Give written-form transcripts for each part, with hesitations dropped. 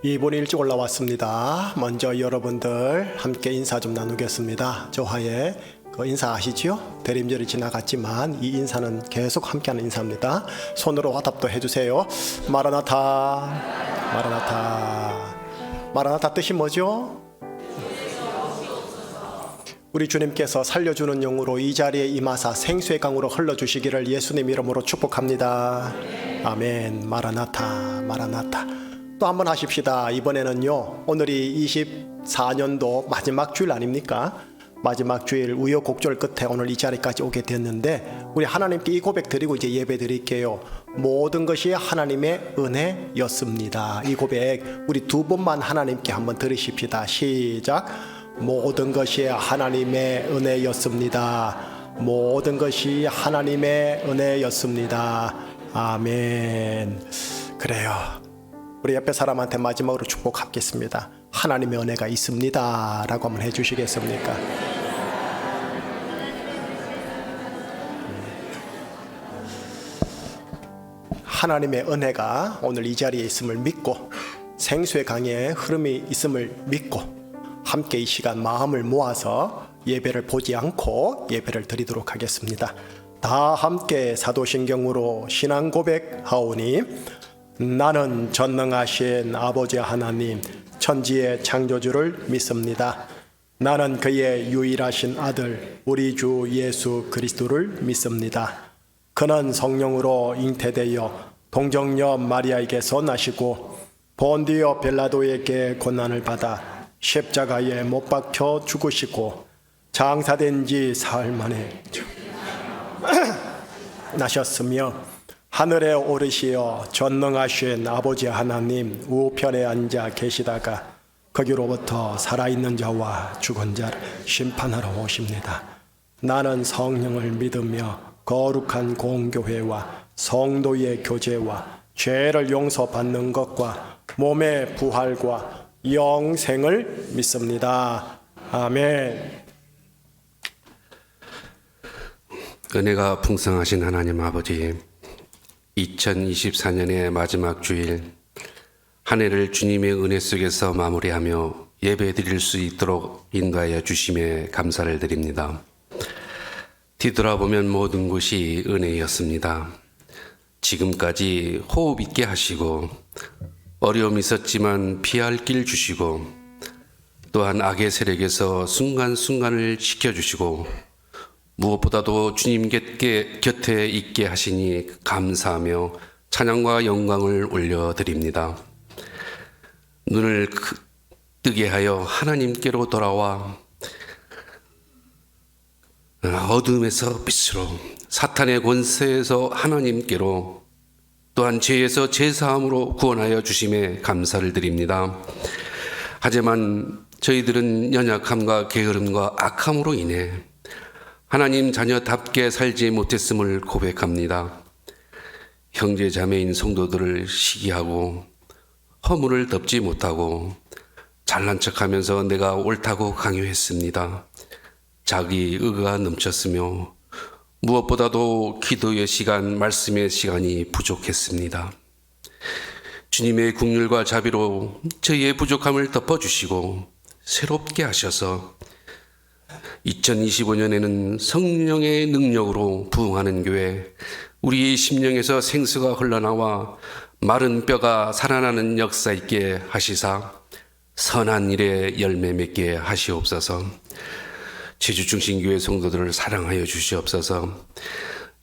이번 일찍 올라왔습니다. 먼저 여러분들 함께 인사 좀 나누겠습니다. 저화에 인사 아시지요? 대림절이 지나갔지만 이 인사는 계속 함께하는 인사입니다. 손으로 화답도 해주세요. 마라나타, 마라나타. 마라나타 뜻이 뭐죠? 우리 주님께서 살려주는 영으로 이 자리에 임하사 생수의 강으로 흘러주시기를 예수님 이름으로 축복합니다. 아멘. 마라나타, 마라나타. 또 한번 하십시다. 이번에는요, 오늘이 24년도 마지막 주일 아닙니까? 마지막 주일 우여곡절 끝에 오늘 이 자리까지 오게 됐는데, 우리 하나님께 이 고백 드리고 이제 예배 드릴게요. 모든 것이 하나님의 은혜였습니다. 이 고백 우리 두 번만 하나님께 한번 들으십시다. 시작. 모든 것이 하나님의 은혜였습니다. 모든 것이 하나님의 은혜였습니다. 아멘. 그래요. 우리 옆에 사람한테 마지막으로 축복하겠습니다. 하나님의 은혜가 있습니다 라고 한번 해주시겠습니까? 하나님의 은혜가 오늘 이 자리에 있음을 믿고, 생수의 강에 흐름이 있음을 믿고, 함께 이 시간 마음을 모아서 예배를 보지 않고 예배를 드리도록 하겠습니다. 다 함께 사도신경으로 신앙 고백하오니, 나는 전능하신 아버지 하나님 천지의 창조주를 믿습니다. 나는 그의 유일하신 아들 우리 주 예수 그리스도를 믿습니다. 그는 성령으로 잉태되어 동정녀 마리아에게서 나시고 본디오 빌라도에게 고난을 받아 십자가에 못 박혀 죽으시고 장사된 지 사흘 만에 나셨으며, 하늘에 오르시어 전능하신 아버지 하나님 우편에 앉아 계시다가 거기로부터 살아있는 자와 죽은 자를 심판하러 오십니다. 나는 성령을 믿으며 거룩한 공교회와 성도의 교제와 죄를 용서받는 것과 몸의 부활과 영생을 믿습니다. 아멘. 은혜가 풍성하신 하나님 아버지, 2024년의 마지막 주일, 한 해를 주님의 은혜 속에서 마무리하며 예배 드릴 수 있도록 인도하여 주심에 감사를 드립니다. 뒤돌아보면 모든 것이 은혜였습니다. 지금까지 호흡 있게 하시고, 어려움이 있었지만 피할 길 주시고, 또한 악의 세력에서 순간순간을 지켜주시고, 무엇보다도 주님 곁에 있게 하시니 감사하며 찬양과 영광을 올려드립니다. 눈을 뜨게 하여 하나님께로 돌아와 어둠에서 빛으로, 사탄의 권세에서 하나님께로, 또한 죄에서 제사함으로 구원하여 주심에 감사를 드립니다. 하지만 저희들은 연약함과 게으름과 악함으로 인해 하나님 자녀답게 살지 못했음을 고백합니다. 형제 자매인 성도들을 시기하고 허물을 덮지 못하고 잘난 척하면서 내가 옳다고 강요했습니다. 자기 의가 넘쳤으며 무엇보다도 기도의 시간, 말씀의 시간이 부족했습니다. 주님의 긍휼과 자비로 저희의 부족함을 덮어주시고 새롭게 하셔서 2025년에는 성령의 능력으로 부흥하는 교회, 우리의 심령에서 생수가 흘러나와 마른 뼈가 살아나는 역사 있게 하시사 선한 일에 열매 맺게 하시옵소서. 제주중심교회 성도들을 사랑하여 주시옵소서.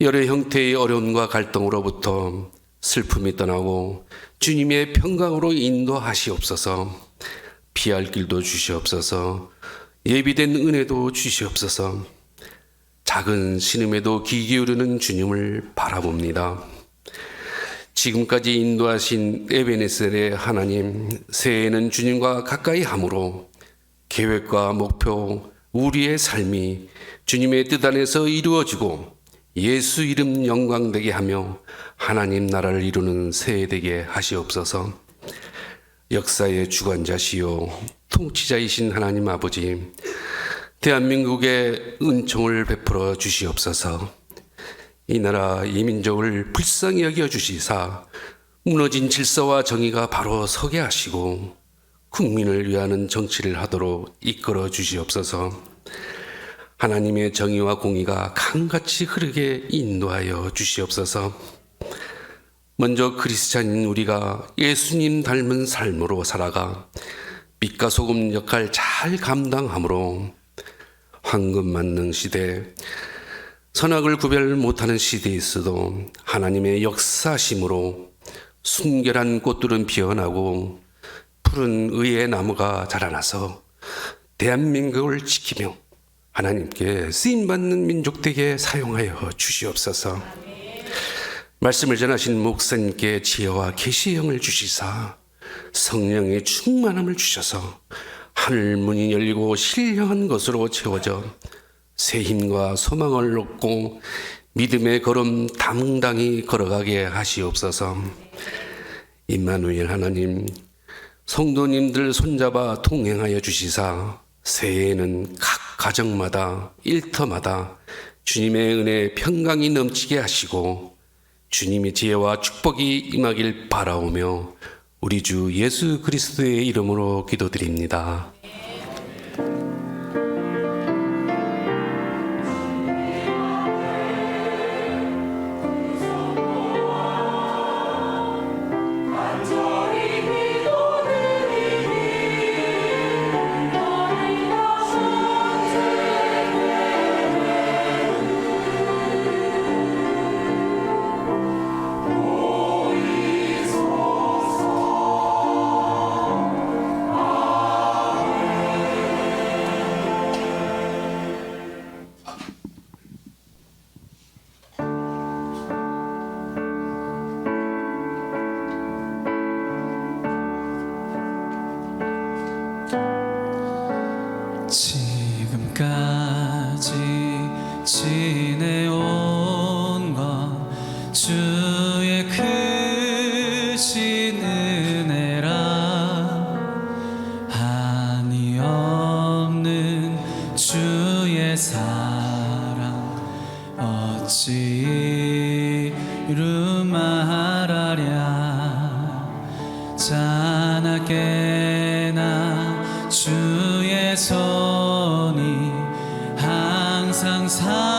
여러 형태의 어려움과 갈등으로부터 슬픔이 떠나고 주님의 평강으로 인도하시옵소서. 피할 길도 주시옵소서. 예비된 은혜도 주시옵소서. 작은 신음에도 귀 기울이는 주님을 바라봅니다. 지금까지 인도하신 에베네셀의 하나님, 새해에는 주님과 가까이 함으로 계획과 목표, 우리의 삶이 주님의 뜻 안에서 이루어지고 예수 이름 영광되게 하며 하나님 나라를 이루는 새해 되게 하시옵소서. 역사의 주관자시요 통치자이신 하나님 아버지, 대한민국에 은총을 베풀어 주시옵소서. 이 나라 이 민족을 불쌍히 여겨 주시사 무너진 질서와 정의가 바로 서게 하시고 국민을 위하는 정치를 하도록 이끌어 주시옵소서. 하나님의 정의와 공의가 강같이 흐르게 인도하여 주시옵소서. 먼저 크리스찬인 우리가 예수님 닮은 삶으로 살아가 빛과 소금 역할 잘 감당함으로 황금만능 시대, 선악을 구별 못하는 시대에서도 하나님의 역사심으로 순결한 꽃들은 피어나고 푸른 의의 나무가 자라나서 대한민국을 지키며 하나님께 쓰임받는 민족 되게 사용하여 주시옵소서. 말씀을 전하신 목사님께 지혜와 계시형을 주시사 성령의 충만함을 주셔서 하늘 문이 열리고 신령한 것으로 채워져 새 힘과 소망을 얻고 믿음의 걸음 당당히 걸어가게 하시옵소서. 임마누엘 하나님, 성도님들 손잡아 동행하여 주시사 새해에는 각 가정마다 일터마다 주님의 은혜 평강이 넘치게 하시고 주님의 지혜와 축복이 임하길 바라오며 우리 주 예수 그리스도의 이름으로 기도드립니다. 지금까지 지내온 건 주의 크신 은혜라. 한이 없는 주의 사랑 어찌 이루 말하랴. 자나깨나 주의 손이 항상 살펴주시고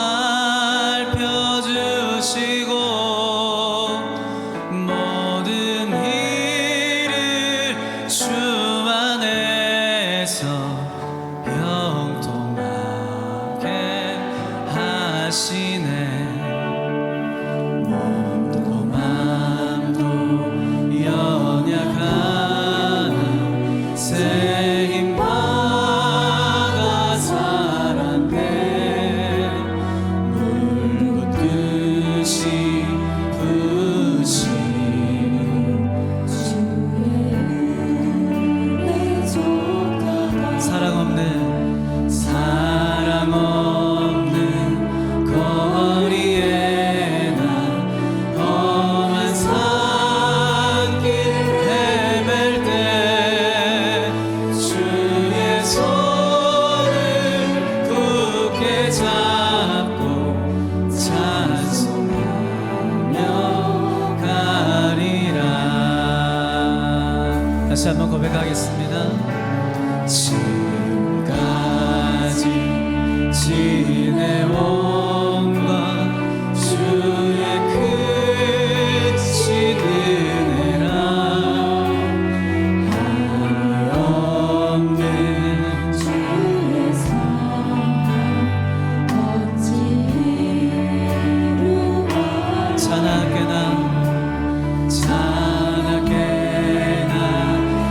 모든 일을 주 안에서 형통하게 하시네. 몸도 맘도 연약한 새 힘마가 자란대. 물고 뜻이 부시는 주의 은혜 족하다. 사랑 없는 거리에 난 험한 산길 헤맬 때 주의 손을 굳게 잡고 찬송하며 가리라. 다시 한번 고백하겠습니다. 지금까지 지내온 건 주의 크신 은혜라. 한이 없는 주의 사랑 어찌 이루마. 자나깨나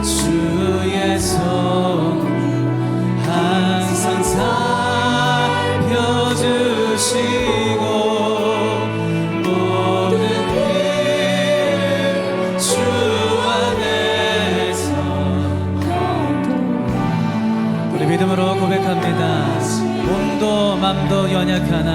주의 손 항상 살펴주시고 모든 일 주 안에서 우리 믿음으로 고백합니다. 몸도 맘도 연약하나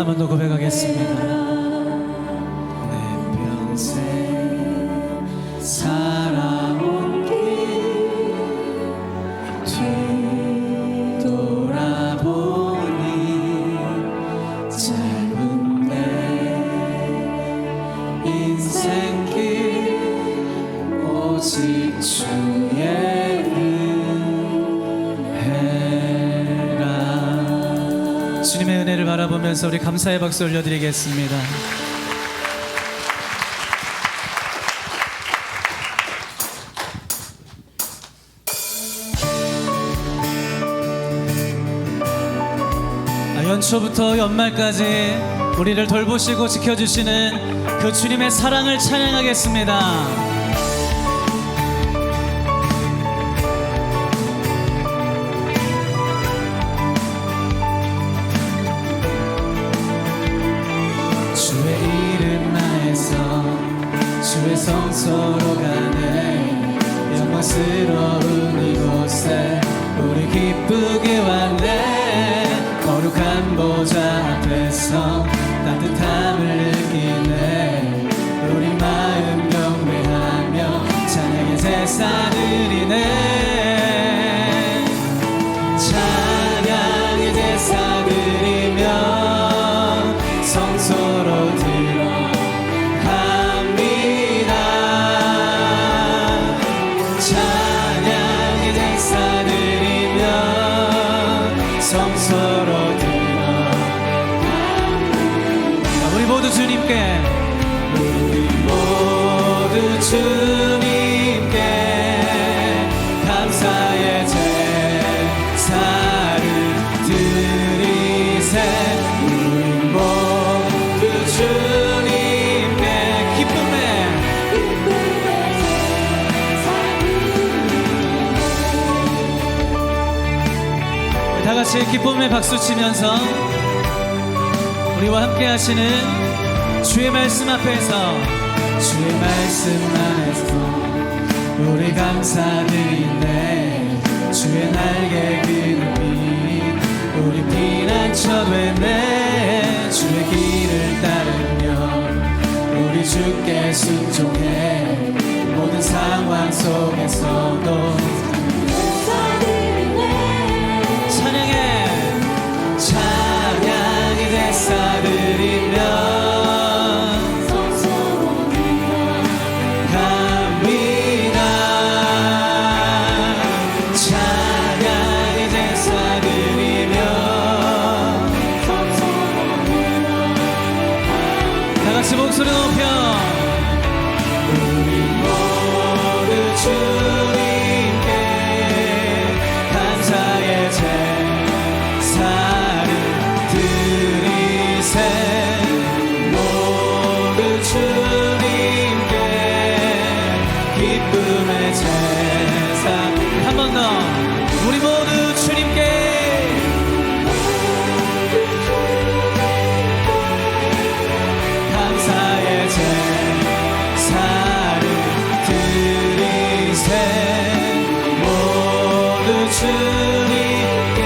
번 더 고백하겠습니다. 내 평생 살아온 길 뒤돌아보니 짧은 내 인생길 오직 주의 은혜라. 주님의 은혜를 바라보면서 우리 감사의 박수 올려드리겠습니다. 연초부터 연말까지 우리를 돌보시고 지켜주시는 그 주님의 사랑을 찬양하겠습니다. 주의 이름 나에서 주의 성소로 가네. 영광스러운 이곳에 우리 기쁘게 왔네. 거룩한 보좌 앞에서 따뜻함을 느끼네. 우리 마음 경배하며 찬양의 제사 드리네. 찬양의 제사 드리며 성소로 들어갑니다. 찬양의 제사 드리며 성소로 우리 모두 주님께, 우리 모두 주님께 감사의 제사를 드리세. 우리 모두 주님께 기쁨의 다 같이 기쁨의 박수 치면서 우리와 함께 하시는 주의 말씀 앞에서, 주의 말씀 안에서 우리 감사드리네. 주의 날개 그늘이 우리 피난처 되네. 주의 길을 따르며 우리 주께 순종해. 모든 상황 속에서도 찬양해. 찬양의 제사 드리며 갑니다. 찬양의 제사 드리며 다같이 목소리 높여 우리 모두 주님께 감사의 제사를 드리세. 모두 주님께 기쁨의 제사. 한 번 더 우리 모두 주님께 감사의 제사를 드리세. 모두 주님께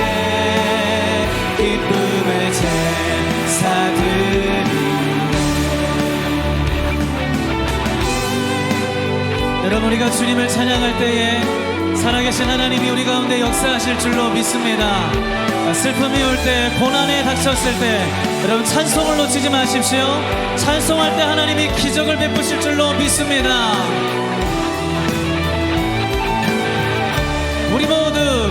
기쁨의 제사 드리세. 여러분, 우리가 주님을 찬양할 때에 살아계신 하나님이 우리 가운데 역사하실 줄로 믿습니다. 슬픔이 올 때, 고난에 닥쳤을 때 여러분 찬송을 놓치지 마십시오. 찬송할 때 하나님이 기적을 베푸실 줄로 믿습니다. 우리 모두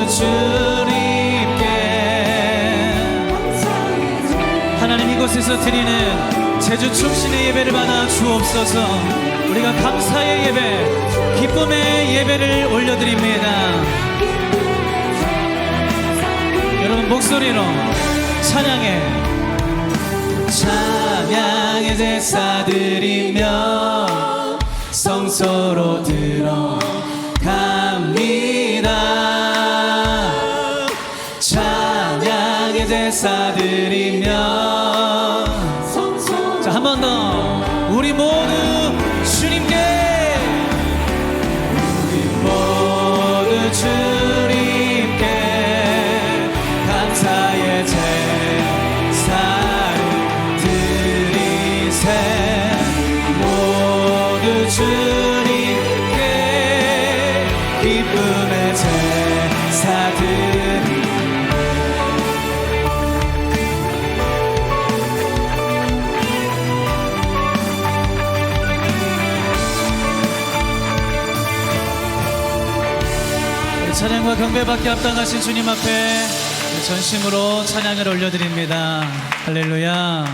주님께 하나님 이곳에서 드리는 제주 충신의 예배를 받아 주옵소서. 우리가 감사의 예배, 기쁨의 예배를 올려드립니다. 여러분 목소리로 찬양해. 찬양의 제사 드리며 성소로 들어갑니다. 찬양의 제사 드리며 자, 한 번 더 우리 모두 주님께, 우리 모두 주님께 감사의 경배받기 합당하신 주님 앞에 전심으로 찬양을 올려드립니다. 할렐루야.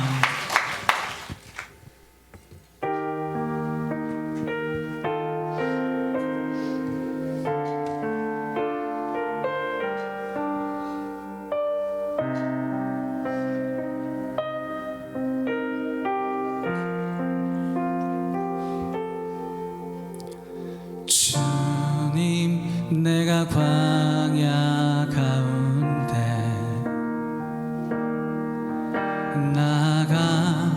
주님, 내가 광야 가운데 나가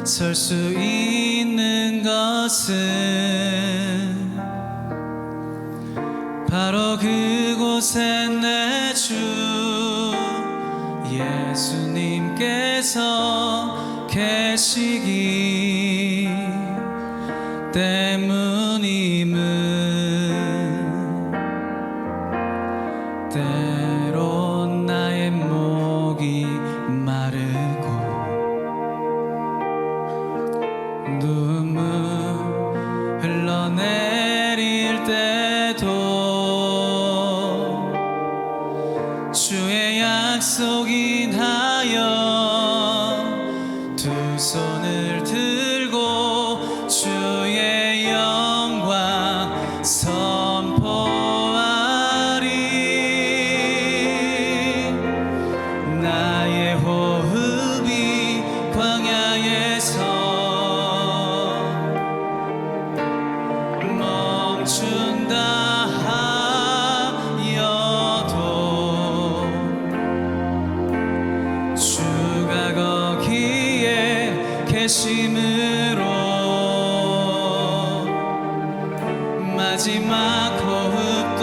설 수 있는 것은 바로 그곳에 내 주 예수님께서 계시기 때문임을. 때론 나의 목이 마르고 눈물 흘러내릴 때도 주의 약속인하여 두 손을 들고 주의 영광 선포하리. 나의 호흡이 광야에서 멈춘다 하여도 주가 거기에 계심으로 마지막 호흡도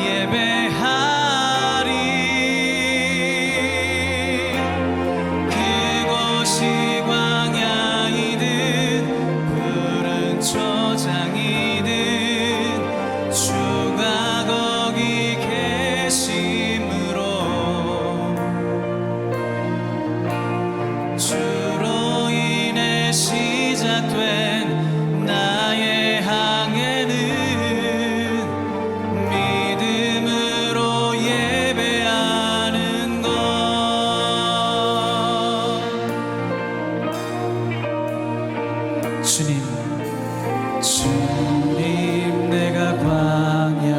예배하리. 그곳이 광야이든 푸른 초장이든 주가 거기 계심으로 주로 인해 시작된 나의 항해는 믿음으로 예배하는 것. 주님, 주님, 내가 광야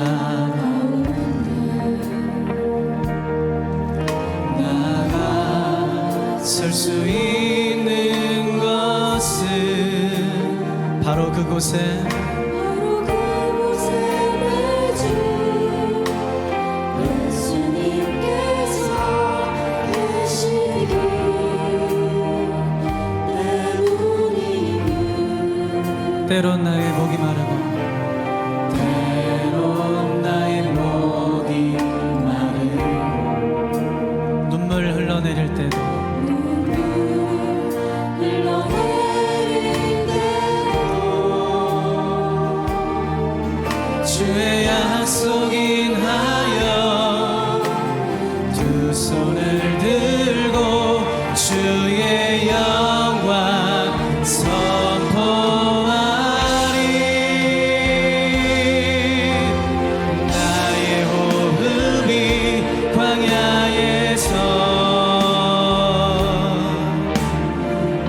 나가 설 수 있는 것은 바로 그곳에 바로 그곳에 내 주 예수님께서 계시기 때문이니. 때론 나의 목이 마르고 때론 나의 목이 마르고 눈물 흘러내릴 때도 흘러내릴 때도 주의 약속인하여 두 손을 들고 주의 영광 선포하리. 나의 호흡이 광야에서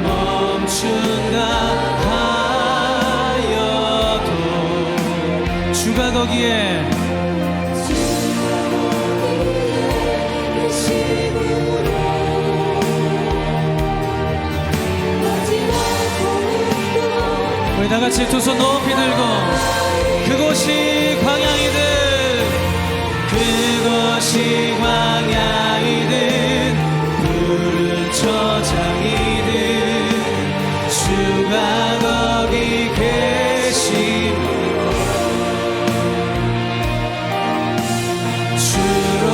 멈춘다 하여도 주가 거기에 우리 다 같이 두 손 높이 들고 그곳이 광야이든 그곳이 광야이든 푸른 초장이든 주가 거기 계심으로 주로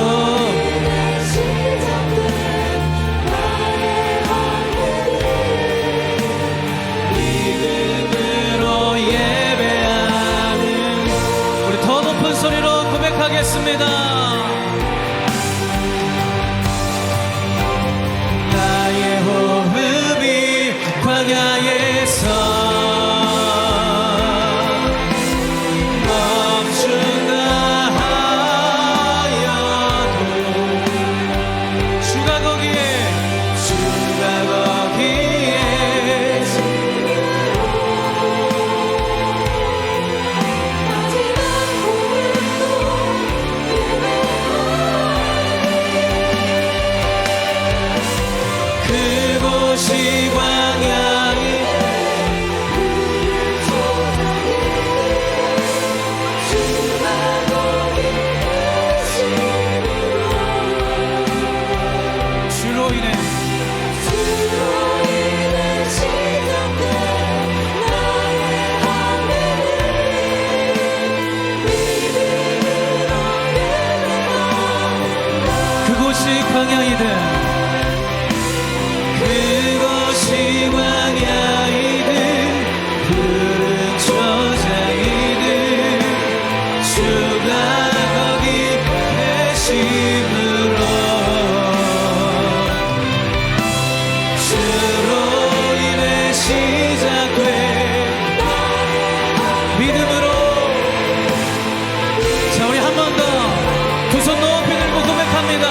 믿음으로 예배하는 우리 더 그것이 광야이든 그것이 광야이든 푸른 초장이든 주가 거기 계심으로 주로 인해 시작된 믿음으로. 자, 우리 한 번 더 두 손 높이 들고 고백합니다.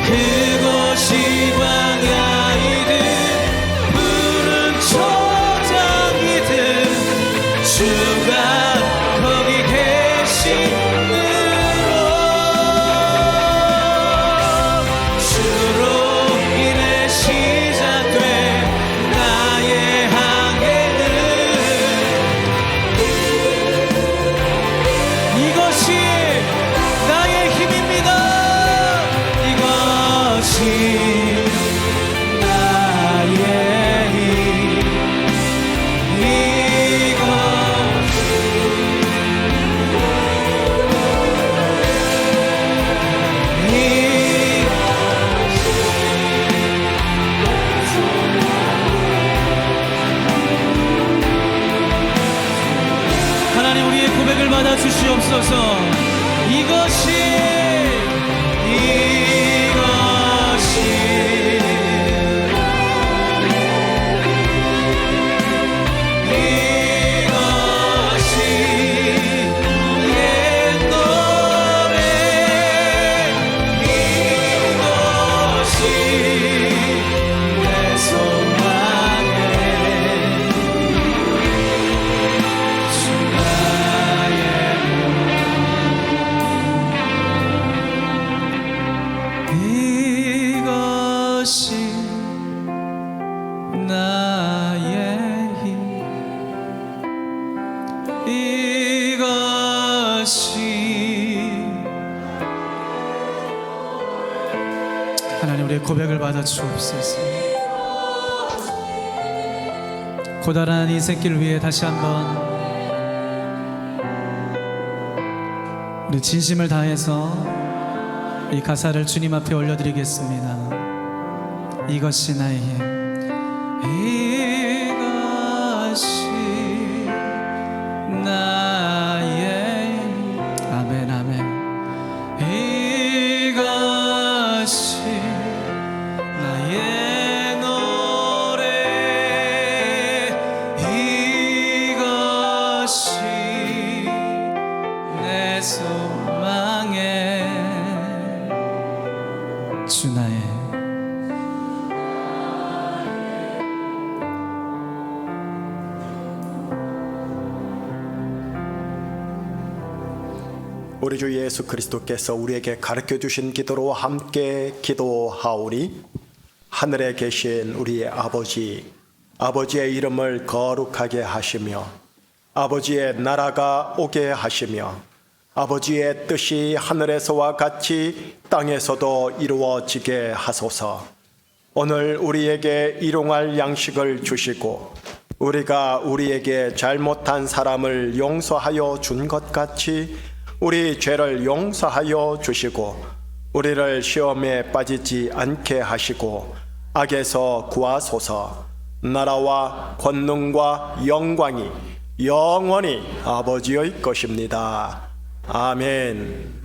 그곳이 광야이든 푸른 초장이든 주가 거기 계심으로 주로 인해 시작된 나의 항해는 이것이 나의 힘입니다. 이것이 나의 힘. 하나님, 우리의 고백을 받아 주시옵소서. 하나님, 우리의 고백을 받아 주옵소서. 고단한 이 새끼를 위해 다시 한번 우리 진심을 다해서 이 가사를 주님 앞에 올려드리겠습니다. 이것이 나의 힘. 이것이 나의 힘. 아멘, 아멘. 이것이 나의 노래. 이것이 내 소망의 주 나의. 우리 주 예수 그리스도께서 우리에게 가르쳐 주신 기도로 함께 기도하오니, 하늘에 계신 우리의 아버지, 아버지의 이름을 거룩하게 하시며 아버지의 나라가 오게 하시며 아버지의 뜻이 하늘에서와 같이 땅에서도 이루어지게 하소서. 오늘 우리에게 일용할 양식을 주시고 우리가 우리에게 잘못한 사람을 용서하여 준 것 같이 우리 죄를 용서하여 주시고 우리를 시험에 빠지지 않게 하시고 악에서 구하소서. 나라와 권능과 영광이 영원히 아버지의 것입니다. 아멘.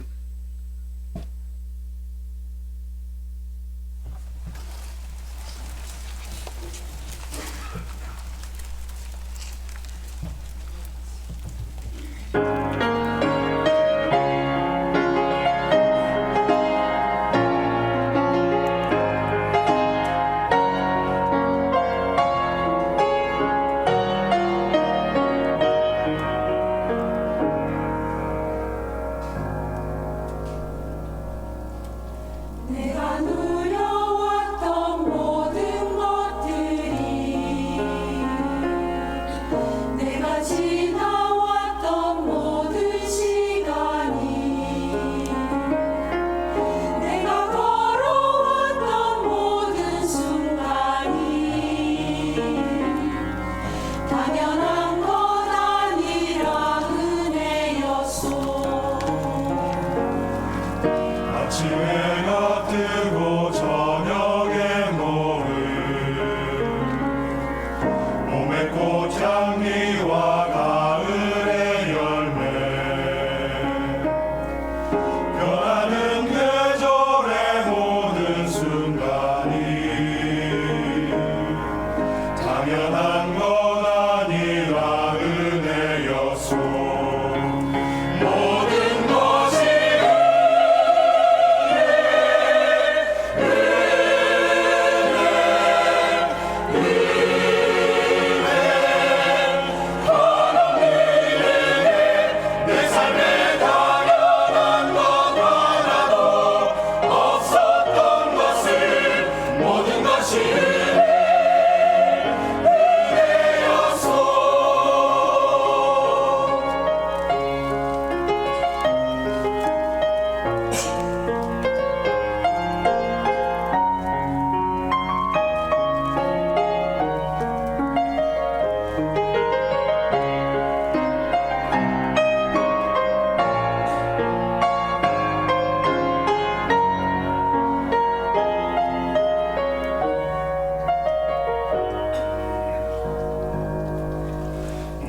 해가 뜨고 저녁에 노을 봄의 꽃향기와 가을의 열매 변하는 계절의 모든 순간이 당연한 것 아니라 은혜였소. 모든 것이 내 삶에 당연한 것 하나도 없었던 것을 모든 것이 은혜였소.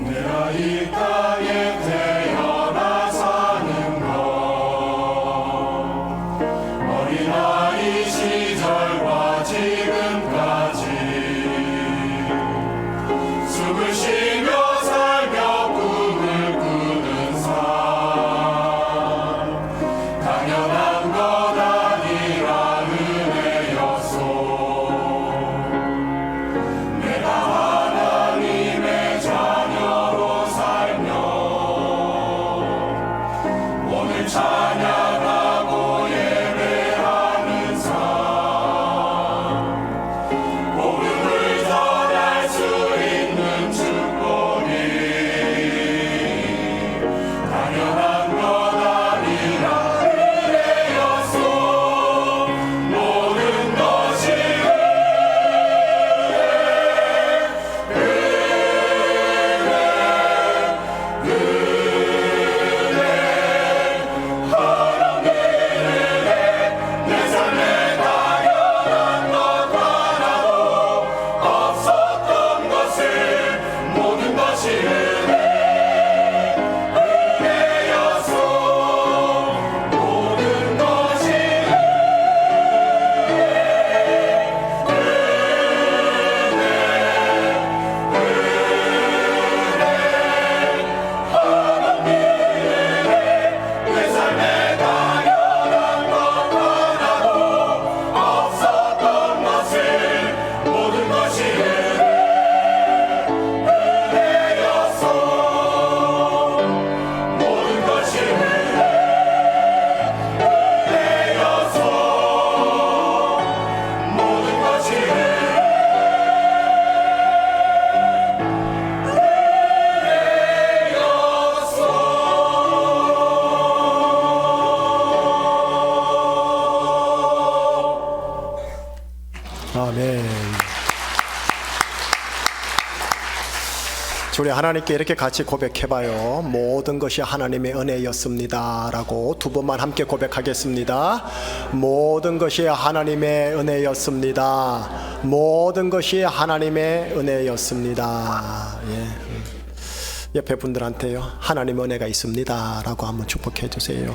내가 이 땅에 태어나 사는 것 어린아이 시절과 지금까지 숨을 쉬며 살며 꿈을 꾸는 삶 당연한 것 아니라 은혜였소. 내가 하나님의 자녀로 살며 오늘 찬양하고 예배하는 삶 복음을 전할 수 있는 축복이 당연한 것 아니라 은혜였소. 모든 것이 내 삶에 당연한 것 하나도 없었던 것을 모든 것이 은혜였소. 모든 것이 내 삶에 당연한 것 하나도 없었던 것을 모든 것이 은혜였소. 모든 것이 은혜였소. 모든 것이 아멘. 우리 하나님께 이렇게 같이 고백해봐요. 모든 것이 하나님의 은혜였습니다 라고 두 번만 함께 고백하겠습니다. 모든 것이 하나님의 은혜였습니다. 모든 것이 하나님의 은혜였습니다. 예. 옆에 분들한테요, 하나님 은혜가 있습니다 라고 한번 축복해 주세요.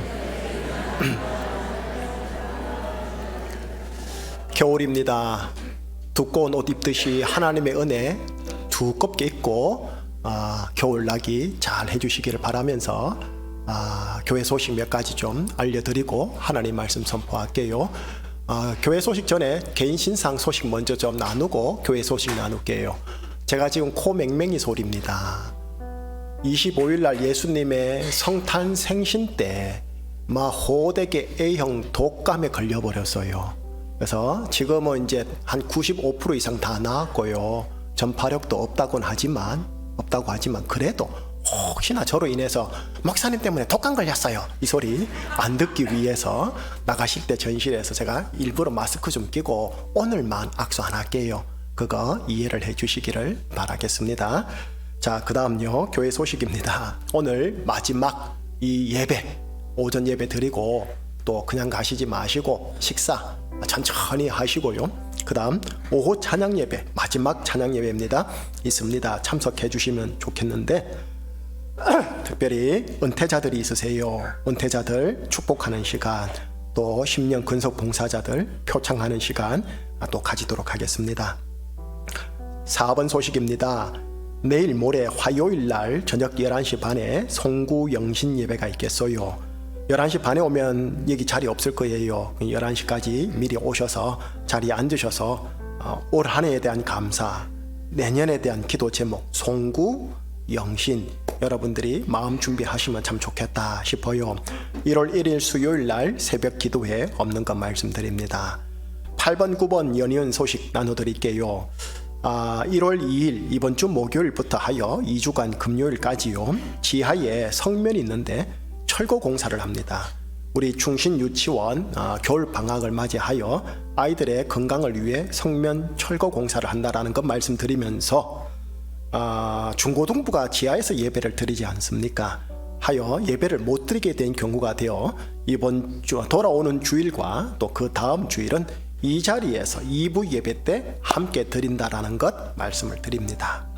겨울입니다. 두꺼운 옷 입듯이 하나님의 은혜 두껍게 입고 겨울나기 잘 해주시기를 바라면서 교회 소식 몇 가지 좀 알려드리고 하나님 말씀 선포할게요. 교회 소식 전에 개인 신상 소식 먼저 좀 나누고 교회 소식 나눌게요. 제가 지금 코 맹맹이 소리입니다. 25일 날 예수님의 성탄 생신 때 호되게 A형 독감에 걸려버렸어요. 그래서 지금은 이제 한 95% 이상 다 나았고요. 전파력도 없다고 하지만 그래도 혹시나 저로 인해서 목사님 때문에 독감 걸렸어요 이 소리 안 듣기 위해서 나가실 때 전실에서 제가 일부러 마스크 좀 끼고 오늘만 악수 안 할게요. 그거 이해를 해 주시기를 바라겠습니다. 자, 그 다음요, 교회 소식입니다. 오늘 마지막 이 예배, 오전 예배 드리고 또 그냥 가시지 마시고 식사 천천히 하시고요. 그 다음 오후 찬양 예배, 마지막 찬양 예배입니다. 있습니다. 참석해 주시면 좋겠는데 특별히 은퇴자들이 있으세요. 은퇴자들 축복하는 시간, 또 10년 근속 봉사자들 표창하는 시간 또 가지도록 하겠습니다. 4번 소식입니다. 내일 모레 화요일 날 저녁 11시 반에 송구 영신 예배가 있겠어요. 11시 반에 오면 여기 자리 없을 거예요. 11시까지 미리 오셔서 자리에 앉으셔서 올 한 해에 대한 감사, 내년에 대한 기도 제목, 송구 영신 여러분들이 마음 준비하시면 참 좋겠다 싶어요. 1월 1일 수요일 날 새벽 기도회 없는 것 말씀드립니다. 8번 9번 연이은 소식 나눠드릴게요. 1월 2일 이번 주 목요일부터 하여 2주간 금요일까지요. 지하에 성면이 있는데 철거 공사를 합니다. 우리 충신 유치원 겨울 방학을 맞이하여 아이들의 건강을 위해 성면 철거 공사를 한다라는 것 말씀드리면서 중고등부가 지하에서 예배를 드리지 않습니까? 하여 예배를 못 드리게 된 경우가 되어 이번 주 돌아오는 주일과 또 그 다음 주일은 이 자리에서 2부 예배 때 함께 드린다라는 것 말씀을 드립니다.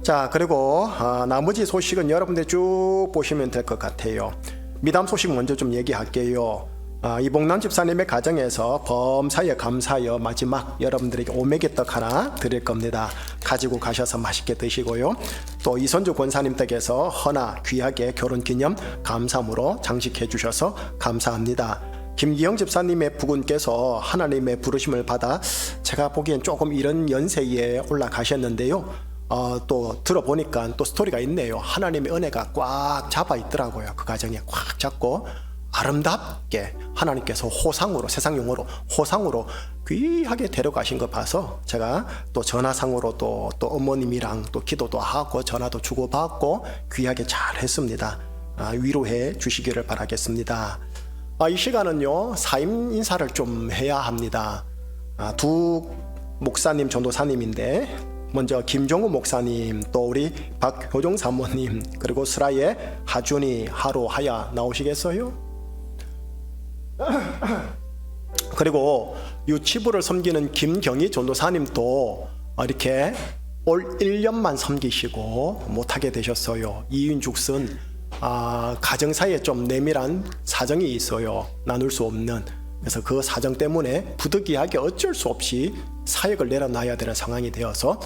자, 그리고 나머지 소식은 여러분들 쭉 보시면 될 것 같아요. 미담 소식 먼저 좀 얘기할게요. 이봉남 집사님의 가정에서 범사에 감사하여 마지막 여러분들에게 오메기떡 하나 드릴 겁니다. 가지고 가셔서 맛있게 드시고요. 또 이선주 권사님 댁에서 허나 귀하게 결혼기념 감사무로 장식해 주셔서 감사합니다. 김기영 집사님의 부군께서 하나님의 부르심을 받아 제가 보기엔 조금 이런 연세에 올라가셨는데요. 또 들어보니까 또 스토리가 있네요. 하나님의 은혜가 꽉 잡아 있더라고요. 그 가정에 꽉 잡고 아름답게 하나님께서 호상으로, 세상 용어로 호상으로 귀하게 데려가신 거 봐서 제가 또 전화상으로 또 어머님이랑 또 기도도 하고 전화도 주고받고 귀하게 잘 했습니다. 위로해 주시기를 바라겠습니다. 이 시간은요, 사임 인사를 좀 해야 합니다. 두 목사님, 전도사님인데 먼저 김종우 목사님, 또 우리 박효종 사모님, 그리고 스라의 하준이 하루 하야 나오시겠어요? 그리고 유치부를 섬기는 김경희 전도사님도 이렇게 올 1년만 섬기시고 못하게 되셨어요. 이윤죽선 가정사이에 좀 내밀한 사정이 있어요. 나눌 수 없는. 그래서 그 사정 때문에 부득이하게 어쩔 수 없이 사역을 내려놔야 되는 상황이 되어서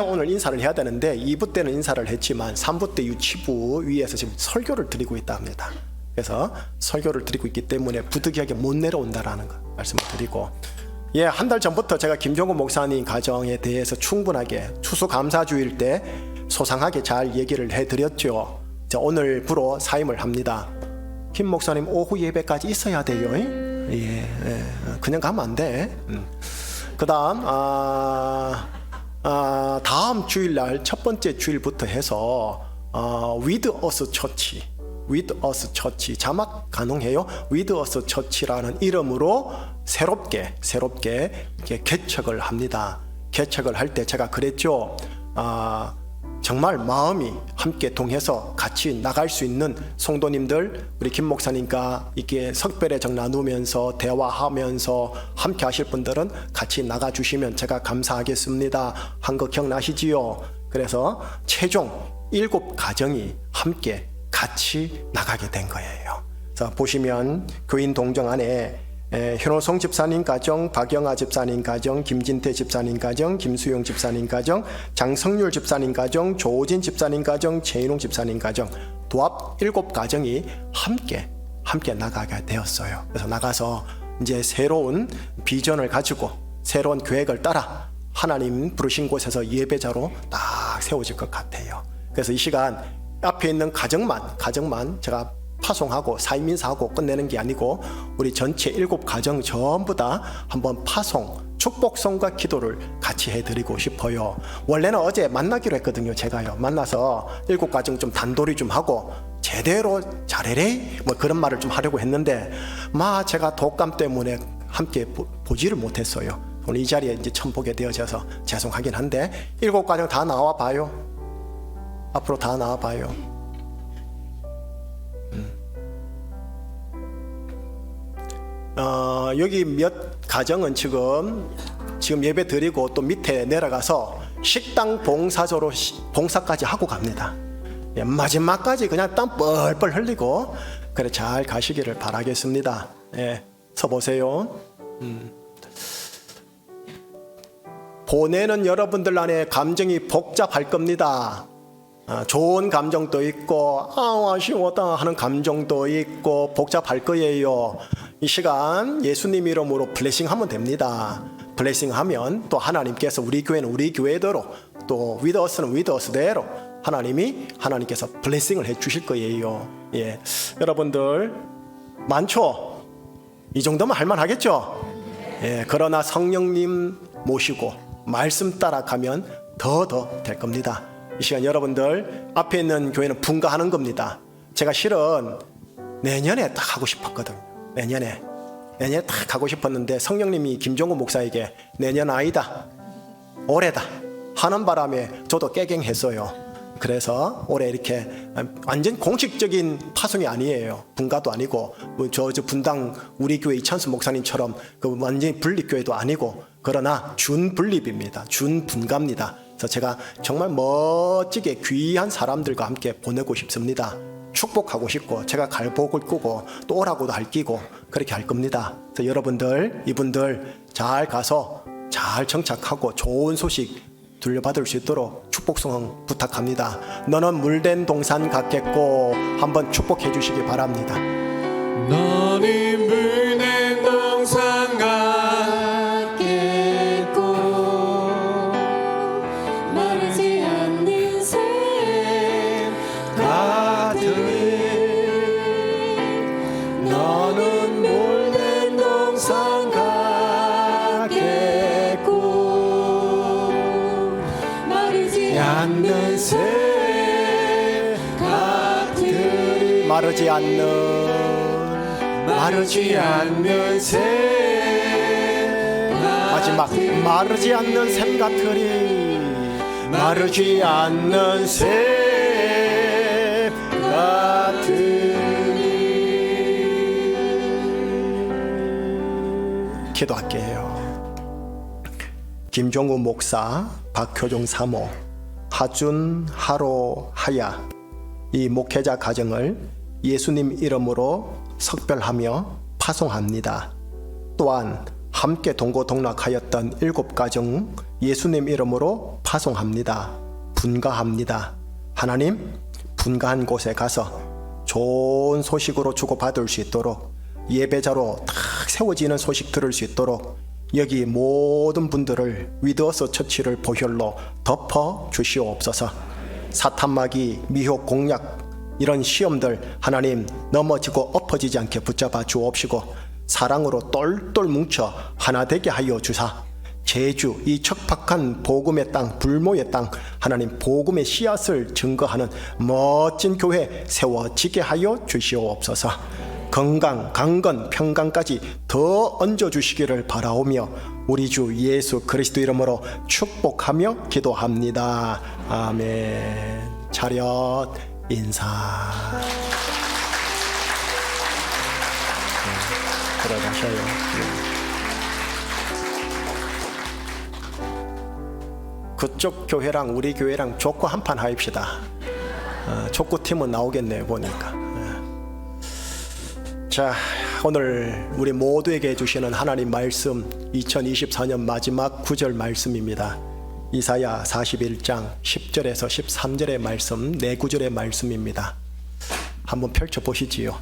오늘 인사를 해야 되는데 2부 때는 인사를 했지만 3부 때 유치부 위에서 지금 설교를 드리고 있다 합니다. 그래서 설교를 드리고 있기 때문에 부득이하게 못 내려온다라는 거 말씀을 드리고, 한 달 전부터 제가 김종구 목사님 가정에 대해서 충분하게 추수감사주일 때 소상하게 잘 얘기를 해드렸죠. 오늘부로 사임을 합니다. 김 목사님 오후 예배까지 있어야 돼요. 그냥 가면 안 돼. 그 다음 다음 주일날 첫 번째 주일부터 해서 With Us Church, With Us Church 자막 가능해요? With Us Church라는 이름으로 새롭게 이렇게 개척을 합니다. 개척을 할 때 제가 그랬죠. 정말 마음이 함께 동해서 같이 나갈 수 있는 성도님들, 우리 김 목사님과 이렇게 석별의 정 나누면서 대화하면서 함께 하실 분들은 같이 나가 주시면 제가 감사하겠습니다 한 거 기억나시지요? 그래서 최종 7가정이 함께 같이 나가게 된 거예요. 자, 보시면 교인 동정 안에 현호성 집사님 가정, 박영아 집사님 가정, 김진태 집사님 가정, 김수용 집사님 가정, 장성률 집사님 가정, 조진 집사님 가정, 최인웅 집사님 가정, 도합 7가정이 함께 나가게 되었어요. 그래서 나가서 이제 새로운 비전을 가지고 새로운 계획을 따라 하나님 부르신 곳에서 예배자로 딱 세워질 것 같아요. 그래서 이 시간 앞에 있는 가정만 제가 파송하고 사임인사하고 끝내는 게 아니고 우리 전체 7가정 전부 다 한번 파송, 축복성과 기도를 같이 해드리고 싶어요. 원래는 어제 만나기로 했거든요. 제가요. 만나서 7가정 좀 단돌이 좀 하고 제대로 잘해래 뭐 그런 말을 좀 하려고 했는데 제가 독감 때문에 함께 보지를 못했어요. 오늘 이 자리에 이제 처음 보게 되어져서 죄송하긴 한데 7가정 다 나와 봐요. 앞으로 다 나와 봐요. 여기 몇 가정은 지금 예배 드리고 또 밑에 내려가서 식당 봉사까지 하고 갑니다. 예, 마지막까지 그냥 땀 뻘뻘 흘리고 그래 잘 가시기를 바라겠습니다. 예, 서보세요. 보내는 여러분들 안에 감정이 복잡할 겁니다. 좋은 감정도 있고 아쉬웠다 하는 감정도 있고 복잡할 거예요. 이 시간 예수님 이름으로 블레싱하면 됩니다. 블레싱하면 또 하나님께서 우리 교회는 우리 교회대로 또 위더스는 위더스대로 하나님께서 블레싱을 해 주실 거예요. 예, 여러분들 많죠? 이 정도면 할만하겠죠? 예, 그러나 성령님 모시고 말씀 따라가면 더 될 겁니다. 이 시간 여러분들 앞에 있는 교회는 분가하는 겁니다. 제가 실은 내년에 딱 하고 싶었거든요. 내년에 딱 하고 싶었는데 성령님이 김종구 목사에게 내년 아니다, 올해다 하는 바람에 저도 깨갱했어요. 그래서 올해 이렇게 완전 공식적인 파송이 아니에요. 분가도 아니고 저 분당 우리 교회 이찬수 목사님처럼 그 완전히 분립교회도 아니고 그러나 준분립입니다. 준분가입니다. 그래서 제가 정말 멋지게 귀한 사람들과 함께 보내고 싶습니다. 축복하고 싶고 제가 갈복을 끄고 또 오라고도 할 끼고 그렇게 할 겁니다. 그래서 여러분들 이분들 잘 가서 잘 정착하고 좋은 소식 들려받을 수 있도록 축복성 부탁합니다. 너는 물된 동산 같겠고 한번 축복해 주시기 바랍니다. 너는 물된 동산 같겠고 마르지 않는 샘 같으니 너는 물된 동산 같겠고 마르지 않는 새 같으리 마르지 않는 새 마지막 마르지 않는 샘 같으리 마르지 않는 새 같으리 기도할게요. 김종우 목사, 박효종 사모, 하준, 하로, 하야 이 목회자 가정을 예수님 이름으로 석별하며 파송합니다. 또한 함께 동고동락하였던 7가정 예수님 이름으로 파송합니다. 분가합니다. 하나님, 분가한 곳에 가서 좋은 소식으로 주고받을 수 있도록 예배자로 딱 세워지는 소식 들을 수 있도록 여기 모든 분들을 위드어스 처치를 보혈로 덮어 주시옵소서. 사탄마귀, 미혹, 공략 이런 시험들 하나님 넘어지고 엎어지지 않게 붙잡아 주옵시고 사랑으로 똘똘 뭉쳐 하나 되게 하여 주사 제주 이 척박한 복음의 땅, 불모의 땅 하나님 복음의 씨앗을 증거하는 멋진 교회 세워지게 하여 주시옵소서. 건강, 강건, 평강까지 더 얹어주시기를 바라오며 우리 주 예수 그리스도 이름으로 축복하며 기도합니다. 아멘. 차렷 인사. 들어가셔요. 그쪽 교회랑 우리 교회랑 족구 한판 하입시다. 족구팀은 나오겠네요 보니까. 자, 오늘 우리 모두에게 주시는 하나님 말씀 2024년 마지막 9절 말씀입니다. 이사야 41장 10절에서 13절의 말씀, 네 구절의 말씀입니다. 한번 펼쳐보시지요.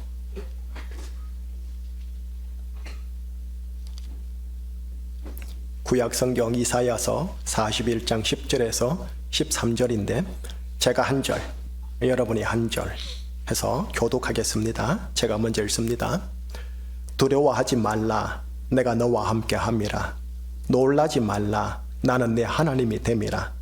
구약성경 이사야서 41장 10절에서 13절인데 제가 한 절, 여러분이 한 절 해서 교독하겠습니다. 제가 먼저 읽습니다. 두려워하지 말라. 내가 너와 함께 함이라. 놀라지 말라. 나는 내 하나님이 됨이라.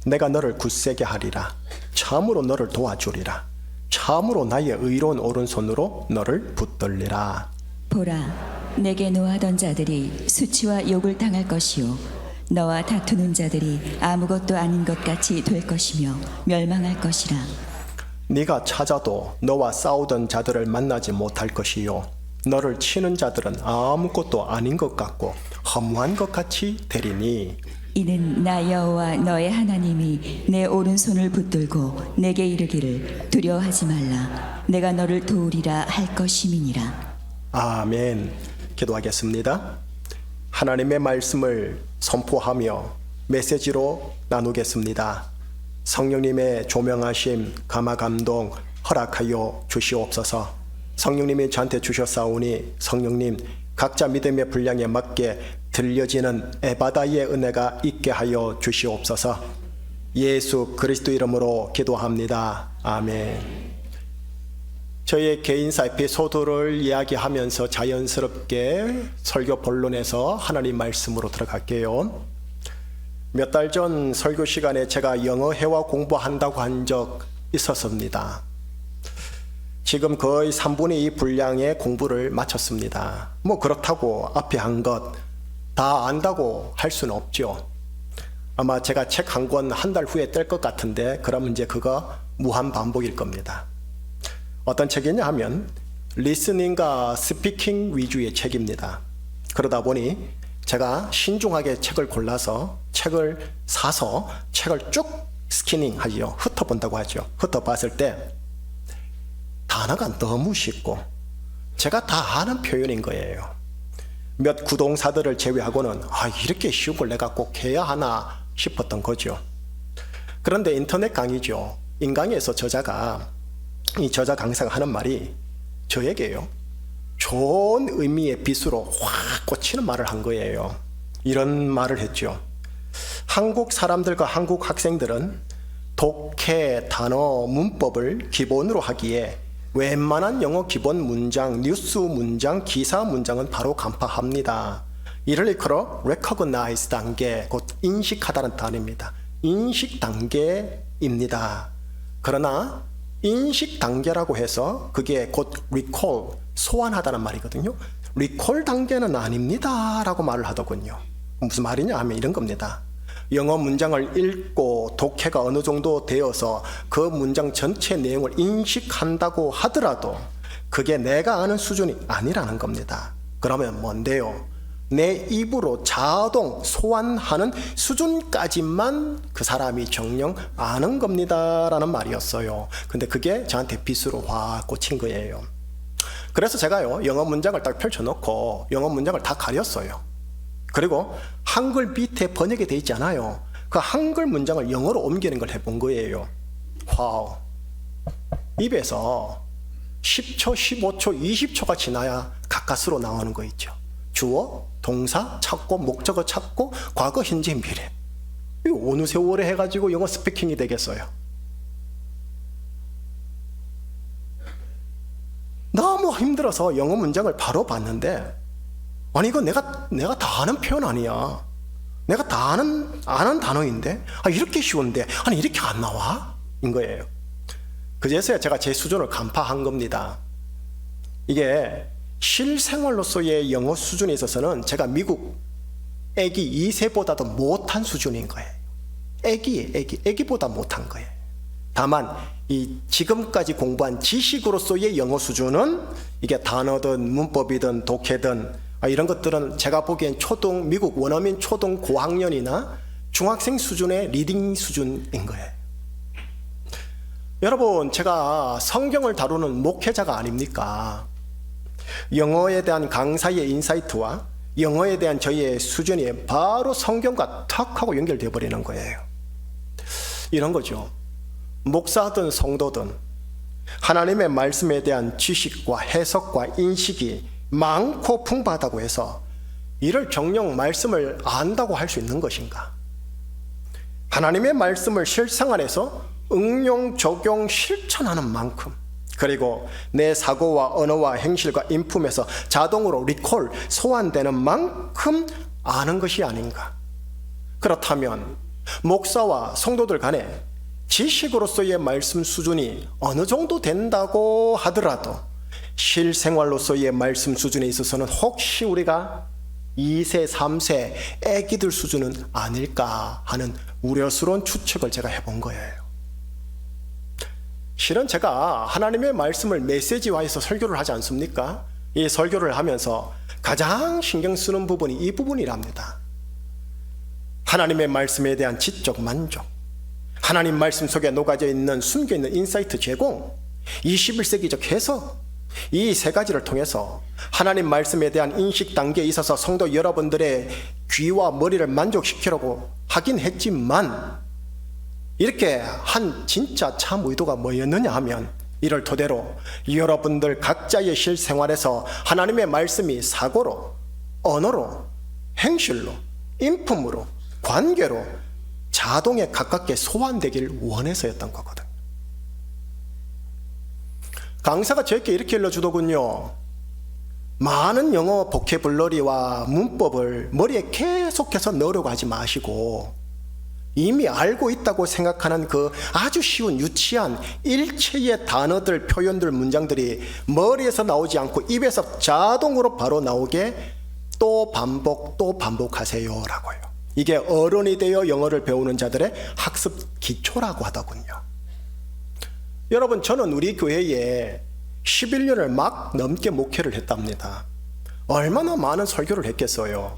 내가 너를 굳세게 하리라. 참으로 너를 도와주리라. 참으로 나의 의로운 오른손으로 너를 붙들리라. 보라, 내게 노하던 자들이 수치와 욕을 당할 것이요 너와 다투는 자들이 아무것도 아닌 것 같이 될 것이며 멸망할 것이라. 네가 찾아도 너와 싸우던 자들을 만나지 못할 것이요 너를 치는 자들은 아무것도 아닌 것 같고 허무한 것 같이 되리니 이는 나 여호와 너의 하나님이 내 오른손을 붙들고 내게 이르기를 두려워하지 말라 내가 너를 도우리라 할 것임이니라. 아멘. 기도하겠습니다. 하나님의 말씀을 선포하며 메시지로 나누겠습니다. 성령님의 조명하심, 감화 감동 허락하여 주시옵소서. 성령님이 저한테 주셨사오니 성령님 각자 믿음의 분량에 맞게 들려지는 에바다의 은혜가 있게 하여 주시옵소서. 예수 그리스도 이름으로 기도합니다. 아멘. 저의 개인사 에피소드를 이야기하면서 자연스럽게 설교 본론에서 하나님 말씀으로 들어갈게요. 몇 달 전 설교 시간에 제가 영어 회화 공부한다고 한 적 있었습니다. 지금 거의 3분의 2 분량의 공부를 마쳤습니다. 뭐 그렇다고 앞에 한 것 다 안다고 할 수는 없죠. 아마 제가 책 한 권 한 달 후에 뗄 것 같은데 그러면 이제 그거 무한 반복일 겁니다. 어떤 책이냐 하면 리스닝과 스피킹 위주의 책입니다. 그러다 보니 제가 신중하게 책을 골라서 책을 사서 책을 쭉 스키닝 하지요. 훑어본다고 하죠. 훑어봤을 때 단어가 너무 쉽고 제가 다 아는 표현인 거예요. 몇 구동사들을 제외하고는 이렇게 쉬운 걸 내가 꼭 해야 하나 싶었던 거죠. 그런데 인터넷 강의죠. 인강에서 이 저자 강사가 하는 말이 저에게요. 좋은 의미의 빗으로 확 꽂히는 말을 한 거예요. 이런 말을 했죠. 한국 사람들과 한국 학생들은 독해, 단어, 문법을 기본으로 하기에 웬만한 영어 기본 문장, 뉴스 문장, 기사 문장은 바로 간파합니다. 이를 일컬어 recognize 단계, 곧 인식하다는 단어입니다. 인식 단계입니다. 그러나 인식 단계라고 해서 그게 곧 recall, 소환하다는 말이거든요. recall 단계는 아닙니다 라고 말을 하더군요. 무슨 말이냐 하면 이런 겁니다. 영어 문장을 읽고 독해가 어느 정도 되어서 그 문장 전체 내용을 인식한다고 하더라도 그게 내가 아는 수준이 아니라는 겁니다. 그러면 뭔데요? 내 입으로 자동 소환하는 수준까지만 그 사람이 정녕 아는 겁니다 라는 말이었어요. 근데 그게 저한테 빗으로 확 꽂힌 거예요. 그래서 제가요 영어 문장을 딱 펼쳐놓고 영어 문장을 다 가렸어요. 그리고 한글 밑에 번역이 돼 있잖아요. 그 한글 문장을 영어로 옮기는 걸 해본 거예요. 와우. 입에서 10초, 15초, 20초가 지나야 가까스로 나오는 거 있죠. 주어, 동사 찾고 목적어 찾고 과거, 현재, 미래. 이거 어느 세월에 해가지고 영어 스피킹이 되겠어요. 너무 힘들어서 영어 문장을 바로 봤는데 아니 이거 내가 다 아는 표현 아니야. 내가 다 아는 단어인데 이렇게 쉬운데 아니 이렇게 안 나와? 인 거예요. 그제서야 제가 제 수준을 간파한 겁니다. 이게 실생활로서의 영어 수준에 있어서는 제가 미국 애기 2세보다도 못한 수준인 거예요. 애기보다 못한 거예요. 다만 이 지금까지 공부한 지식으로서의 영어 수준은 이게 단어든 문법이든 독해든 이런 것들은 제가 보기엔 미국 원어민 초등 고학년이나 중학생 수준의 리딩 수준인 거예요. 여러분, 제가 성경을 다루는 목회자가 아닙니까? 영어에 대한 강사의 인사이트와 영어에 대한 저희의 수준이 바로 성경과 탁 하고 연결되어 버리는 거예요. 이런 거죠. 목사든 성도든 하나님의 말씀에 대한 지식과 해석과 인식이 많고 풍부하다고 해서 이를 정녕 말씀을 안다고 할 수 있는 것인가? 하나님의 말씀을 실생활에서 응용, 적용, 실천하는 만큼 그리고 내 사고와 언어와 행실과 인품에서 자동으로 리콜, 소환되는 만큼 아는 것이 아닌가? 그렇다면 목사와 성도들 간에 지식으로서의 말씀 수준이 어느 정도 된다고 하더라도 실생활로서의 말씀 수준에 있어서는 혹시 우리가 2세, 3세 애기들 수준은 아닐까 하는 우려스러운 추측을 제가 해본 거예요. 실은 제가 하나님의 말씀을 메시지화해서 설교를 하지 않습니까? 이 설교를 하면서 가장 신경 쓰는 부분이 이 부분이랍니다. 하나님의 말씀에 대한 지적 만족, 하나님 말씀 속에 녹아져 있는 숨겨있는 인사이트 제공, 21세기적 해석, 이 세 가지를 통해서 하나님 말씀에 대한 인식 단계에 있어서 성도 여러분들의 귀와 머리를 만족시키려고 하긴 했지만, 이렇게 한 진짜 참 의도가 뭐였느냐 하면, 이를 토대로 여러분들 각자의 실생활에서 하나님의 말씀이 사고로, 언어로, 행실로, 인품으로, 관계로 자동에 가깝게 소환되길 원해서였던 거거든. 강사가 저에게 이렇게 일러주더군요. 많은 영어 보케블러리와 문법을 머리에 계속해서 넣으려고 하지 마시고, 이미 알고 있다고 생각하는 그 아주 쉬운 유치한 일체의 단어들, 표현들, 문장들이 머리에서 나오지 않고 입에서 자동으로 바로 나오게 또 반복하세요 라고요. 이게 어른이 되어 영어를 배우는 자들의 학습 기초라고 하더군요. 여러분, 저는 우리 교회에 11년을 막 넘게 목회를 했답니다. 얼마나 많은 설교를 했겠어요.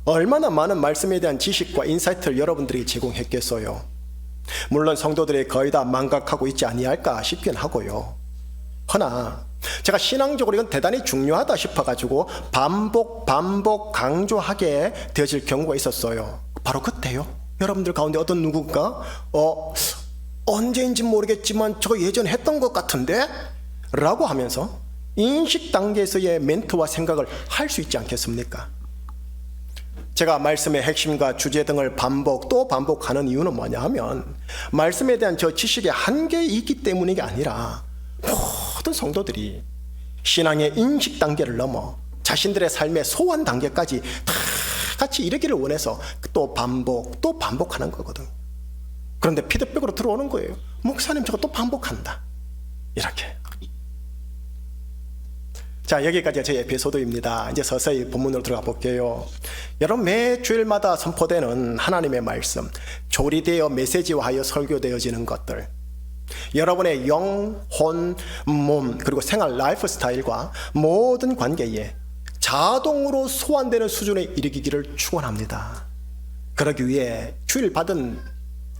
얼마나 많은 말씀에 대한 지식과 인사이트를 여러분들이 제공했겠어요. 물론 성도들이 거의 다 망각하고 있지 아니할까 싶긴 하고요. 허나 제가 신앙적으로 이건 대단히 중요하다 싶어가지고 반복 강조하게 되어질 경우가 있었어요. 바로 그때요. 여러분들 가운데 어떤 누군가 언제인지 모르겠지만 저거 예전에 했던 것 같은데? 라고 하면서 인식 단계에서의 멘트와 생각을 할 수 있지 않겠습니까? 제가 말씀의 핵심과 주제 등을 반복하는 이유는 뭐냐 하면, 말씀에 대한 저 지식의 한계에 있기 때문이 아니라 모든 성도들이 신앙의 인식 단계를 넘어 자신들의 삶의 소원 단계까지 다 같이 이르기를 원해서 또 반복하는 거거든. 그런데 피드백으로 들어오는 거예요. 목사님 저거 또 반복한다. 이렇게. 자, 여기까지가 저희 에피소드입니다. 이제 서서히 본문으로 들어가 볼게요. 여러분, 매 주일마다 선포되는 하나님의 말씀, 조리되어 메시지화하여 설교되어지는 것들, 여러분의 영, 혼, 몸, 그리고 생활 라이프 스타일과 모든 관계에 자동으로 소환되는 수준에 이르기를 축원합니다. 그러기 위해 주일 받은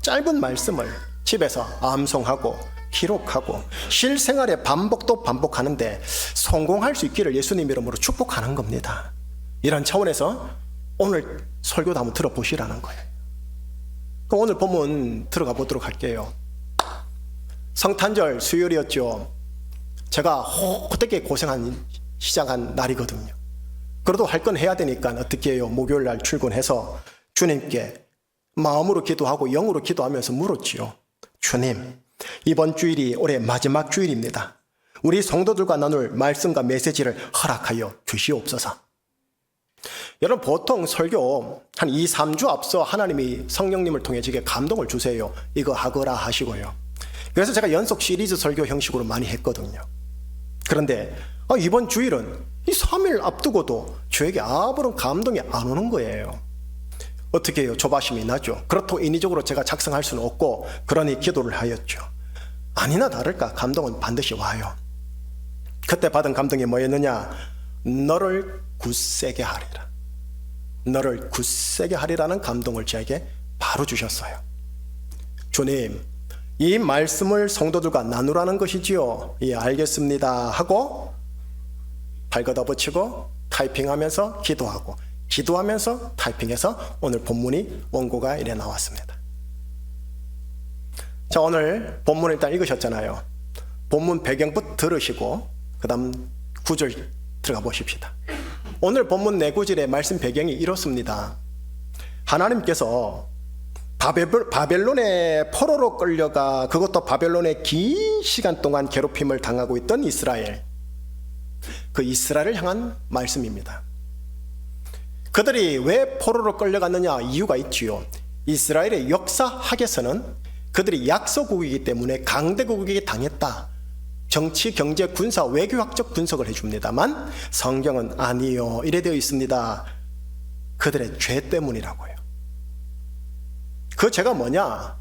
짧은 말씀을 집에서 암송하고 기록하고 실생활에 반복하는데 성공할 수 있기를 예수님 이름으로 축복하는 겁니다. 이런 차원에서 오늘 설교도 한번 들어보시라는 거예요. 그럼 오늘 본문 들어가 보도록 할게요. 성탄절 수요일이었죠. 제가 호되게 시작한 날이거든요. 그래도 할 건 해야 되니까 어떻게 해요? 목요일 날 출근해서 주님께 마음으로 기도하고 영으로 기도하면서 물었지요. 주님, 이번 주일이 올해 마지막 주일입니다. 우리 성도들과 나눌 말씀과 메시지를 허락하여 주시옵소서. 여러분, 보통 설교 한 2, 3주 앞서 하나님이 성령님을 통해 제게 감동을 주세요. 이거 하거라 하시고요. 그래서 제가 연속 시리즈 설교 형식으로 많이 했거든요. 그런데 이번 주일은 이 3일 앞두고도 저에게 아무런 감동이 안 오는 거예요. 어떻게 해요? 조바심이 나죠. 그렇다고 인위적으로 제가 작성할 수는 없고, 그러니 기도를 하였죠. 아니나 다를까 감동은 반드시 와요. 그때 받은 감동이 뭐였느냐? 너를 굳세게 하리라. 너를 굳세게 하리라는 감동을 저에게 바로 주셨어요. 주님, 이 말씀을 성도들과 나누라는 것이지요. 예, 알겠습니다 하고 발 걷어붙이고 타이핑하면서 기도하고, 기도하면서 타이핑해서 오늘 본문이 원고가 이래 나왔습니다. 자, 오늘 본문을 일단 읽으셨잖아요. 본문 배경부터 들으시고 그 다음 구절 들어가 보십시다. 오늘 본문 네 구절의 말씀 배경이 이렇습니다. 하나님께서 바벨론의 포로로 끌려가, 그것도 바벨론에 긴 시간 동안 괴롭힘을 당하고 있던 이스라엘, 그 이스라엘을 향한 말씀입니다. 그들이 왜 포로로 끌려갔느냐? 이유가 있지요. 이스라엘의 역사학에서는 그들이 약소국이기 때문에 강대국에게 당했다, 정치, 경제, 군사, 외교학적 분석을 해줍니다만 성경은 아니요, 이래 되어 있습니다. 그들의 죄 때문이라고요. 그 죄가 뭐냐?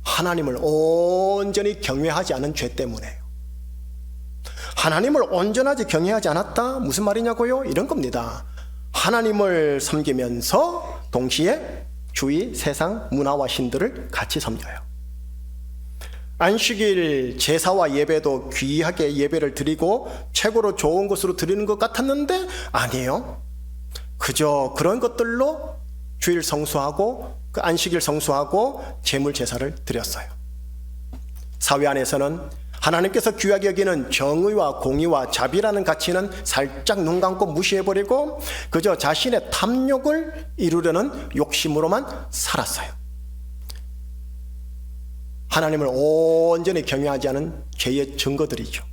하나님을 온전히 경외하지 않은 죄 때문에요. 하나님을 온전하게 경외하지 않았다? 무슨 말이냐고요? 이런 겁니다. 하나님을 섬기면서 동시에 주위 세상 문화와 신들을 같이 섬겨요. 안식일 제사와 예배도 귀하게 예배를 드리고 최고로 좋은 것으로 드리는 것 같았는데 아니에요. 그저 그런 것들로 주일 성수하고 그 안식일 성수하고 제물 제사를 드렸어요. 사회 안에서는 하나님께서 귀하게 여기는 정의와 공의와 자비라는 가치는 살짝 눈 감고 무시해버리고 그저 자신의 탐욕을 이루려는 욕심으로만 살았어요. 하나님을 온전히 경외하지 않은 죄의 증거들이죠.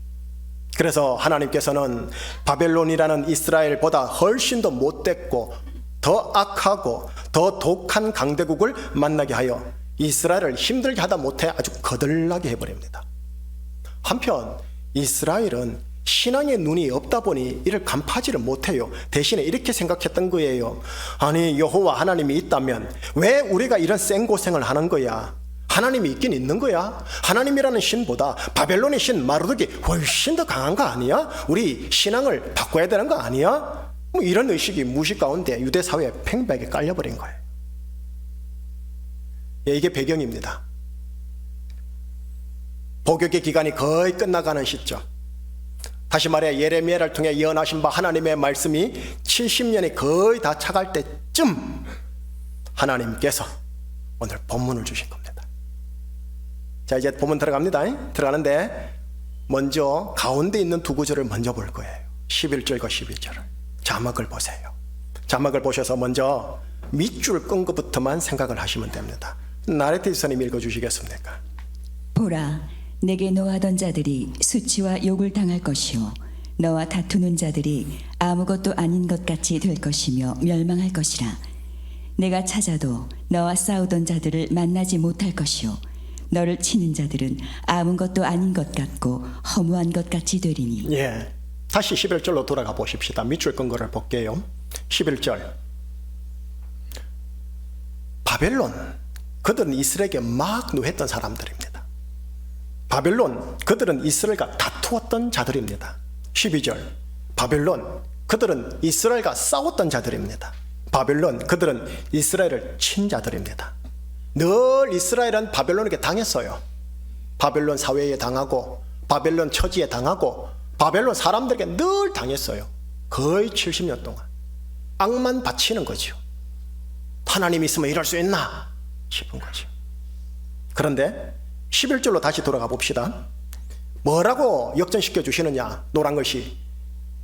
그래서 하나님께서는 바벨론이라는 이스라엘보다 훨씬 더 못됐고 더 악하고 더 독한 강대국을 만나게 하여 이스라엘을 힘들게 하다 못해 아주 거들나게 해버립니다. 한편 이스라엘은 신앙의 눈이 없다 보니 이를 간파하지를 못해요. 대신에 이렇게 생각했던 거예요. 아니 여호와 하나님이 있다면 왜 우리가 이런 생고생을 하는 거야? 하나님이 있긴 있는 거야. 하나님이라는 신보다 바벨론의 신 마르둑이 훨씬 더 강한 거 아니야? 우리 신앙을 바꿔야 되는 거 아니야? 뭐 이런 의식이 무식 가운데 유대 사회에 팽배하게 깔려버린 거예요. 예, 이게 배경입니다. 복역의 기간이 거의 끝나가는 시점. 다시 말해 예레미야를 통해 예언하신 바 하나님의 말씀이 70년이 거의 다 차갈 때쯤 하나님께서 오늘 본문을 주신 겁니다. 자, 이제 본문 들어갑니다. 들어가는데 먼저 가운데 있는 두 구절을 먼저 볼 거예요. 11절과 12절을. 자막을 보세요. 자막을 보셔서 먼저 밑줄 끈 것부터만 생각을 하시면 됩니다. 나레티 선생님 읽어주시겠습니까? 보라, 내게 노하던 자들이 수치와 욕을 당할 것이요 너와 다투는 자들이 아무것도 아닌 것 같이 될 것이며 멸망할 것이라. 내가 찾아도 너와 싸우던 자들을 만나지 못할 것이요 너를 치는 자들은 아무것도 아닌 것 같고 허무한 것 같이 되리니. 예, 다시 11절로 돌아가 보십시다. 밑줄 끈 거를 볼게요. 11절. 바벨론, 그들은 이스라엘에게 막 노했던 사람들입니다. 바벨론, 그들은 이스라엘과 다투었던 자들입니다. 12절. 바벨론, 그들은 이스라엘과 싸웠던 자들입니다. 바벨론, 그들은 이스라엘을 친 자들입니다. 늘 이스라엘은 바벨론에게 당했어요. 바벨론 사회에 당하고 바벨론 처지에 당하고 바벨론 사람들에게 늘 당했어요. 거의 70년 동안 악만 바치는 거죠. 하나님이 있으면 이럴 수 있나 싶은 거죠. 그런데 11절로 다시 돌아가 봅시다. 뭐라고 역전시켜 주시느냐? 노란 것이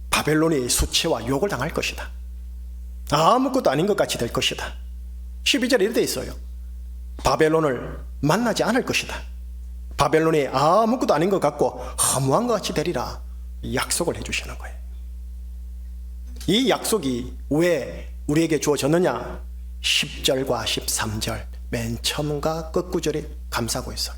바벨론이 수치와 욕을 당할 것이다. 아무것도 아닌 것 같이 될 것이다. 12절에 이렇게 돼 있어요. 바벨론을 만나지 않을 것이다. 바벨론이 아무것도 아닌 것 같고 허무한 것 같이 되리라 약속을 해주시는 거예요. 이 약속이 왜 우리에게 주어졌느냐? 10절과 13절 맨 처음과 끝구절이 감싸고 있어요.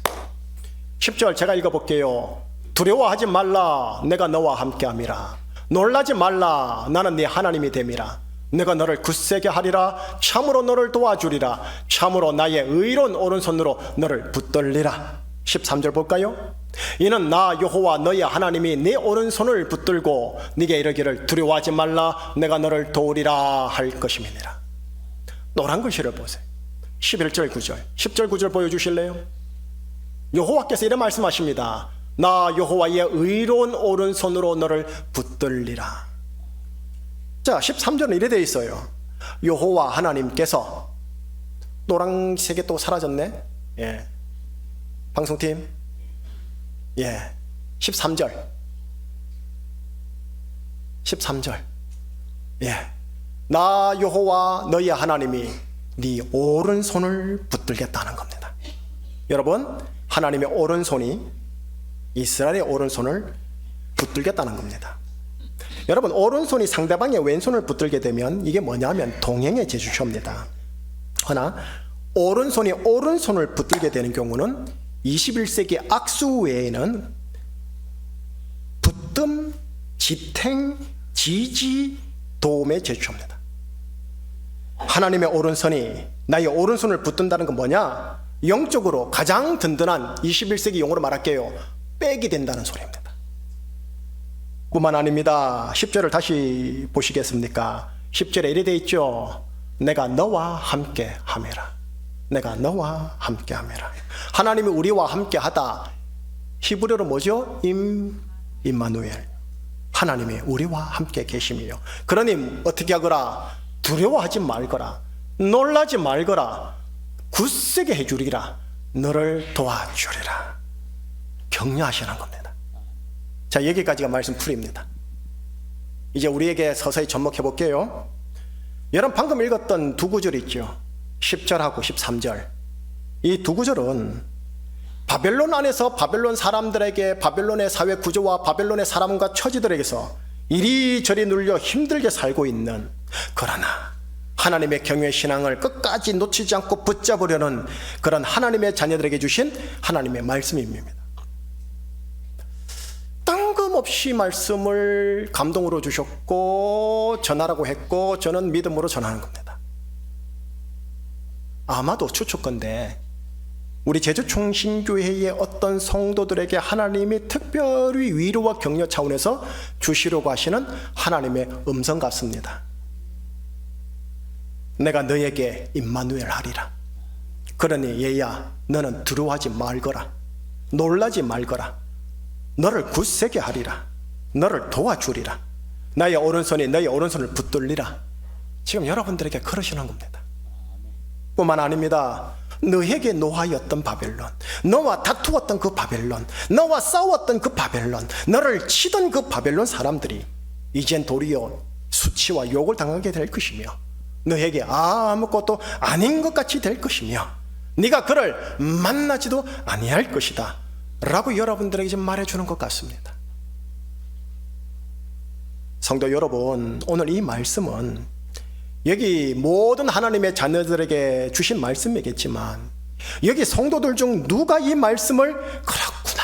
10절 제가 읽어볼게요. 두려워하지 말라, 내가 너와 함께함이라. 놀라지 말라, 나는 네 하나님이 됨이라. 내가 너를 굳세게 하리라. 참으로 너를 도와주리라. 참으로 나의 의로운 오른손으로 너를 붙들리라. 13절 볼까요? 이는 나 여호와 너의 하나님이 네 오른손을 붙들고 네게 이르기를 두려워하지 말라, 내가 너를 도우리라 할 것임이니라. 노란 글씨를 보세요. 11절 9절 10절 9절 보여주실래요? 여호와께서 이렇게 말씀하십니다. 나 여호와의 의로운 오른손으로 너를 붙들리라. 자, 13절은 이래 되어 있어요. 여호와 하나님께서 노란색이 또 사라졌네. 예, 방송팀. 예, 13절 13절. 예, 나 여호와 너희 하나님이 네 오른손을 붙들겠다는 겁니다. 여러분, 하나님의 오른손이 이스라엘의 오른손을 붙들겠다는 겁니다. 여러분, 오른손이 상대방의 왼손을 붙들게 되면 이게 뭐냐면 동행의 제주처입니다. 그러나 오른손이 오른손을 붙들게 되는 경우는 21세기 악수 외에는 붙듦, 지탱, 지지, 도움의 제주처입니다. 하나님의 오른손이 나의 오른손을 붙든다는 건 뭐냐? 영적으로 가장 든든한 21세기 용어로 말할게요. 백이 된다는 소리입니다. 뿐만 아닙니다. 10절을 다시 보시겠습니까? 10절에 이래 돼 있죠. 내가 너와 함께 함이라. 내가 너와 함께 함이라. 하나님이 우리와 함께 하다. 히브리어로 뭐죠? 임마누엘. 하나님이 우리와 함께 계심이요. 그러니 어떻게 하거라? 두려워하지 말거라. 놀라지 말거라. 굳세게 해주리라. 너를 도와주리라. 격려하시는 겁니다. 자, 여기까지가 말씀 풀이입니다. 이제 우리에게 서서히 접목해 볼게요. 여러분 방금 읽었던 두 구절 있죠. 10절하고 13절. 이 두 구절은 바벨론 안에서 바벨론 사람들에게 바벨론의 사회 구조와 바벨론의 사람과 처지들에게서 이리저리 눌려 힘들게 살고 있는, 그러나 하나님의 경외 신앙을 끝까지 놓치지 않고 붙잡으려는 그런 하나님의 자녀들에게 주신 하나님의 말씀입니다. 뜬금없이 말씀을 감동으로 주셨고 전하라고 했고 저는 믿음으로 전하는 겁니다. 아마도 추측건데 우리 제주총신교회의 어떤 성도들에게 하나님이 특별히 위로와 격려 차원에서 주시려고 하시는 하나님의 음성 같습니다. 내가 너에게 임마누엘 하리라. 그러니 얘야 너는 두려워하지 말거라. 놀라지 말거라. 너를 굳세게 하리라. 너를 도와주리라. 나의 오른손이 너의 오른손을 붙들리라. 지금 여러분들에게 그러시는 겁니다. 뿐만 아닙니다. 너에게 노하였던 바벨론, 너와 다투었던 그 바벨론, 너와 싸웠던 그 바벨론, 너를 치던 그 바벨론 사람들이 이젠 도리어 수치와 욕을 당하게 될 것이며 너에게 아무것도 아닌 것 같이 될 것이며 네가 그를 만나지도 아니할 것이다 라고 여러분들에게 지금 말해주는 것 같습니다. 성도 여러분, 오늘 이 말씀은 여기 모든 하나님의 자녀들에게 주신 말씀이겠지만 여기 성도들 중 누가 이 말씀을 그렇구나,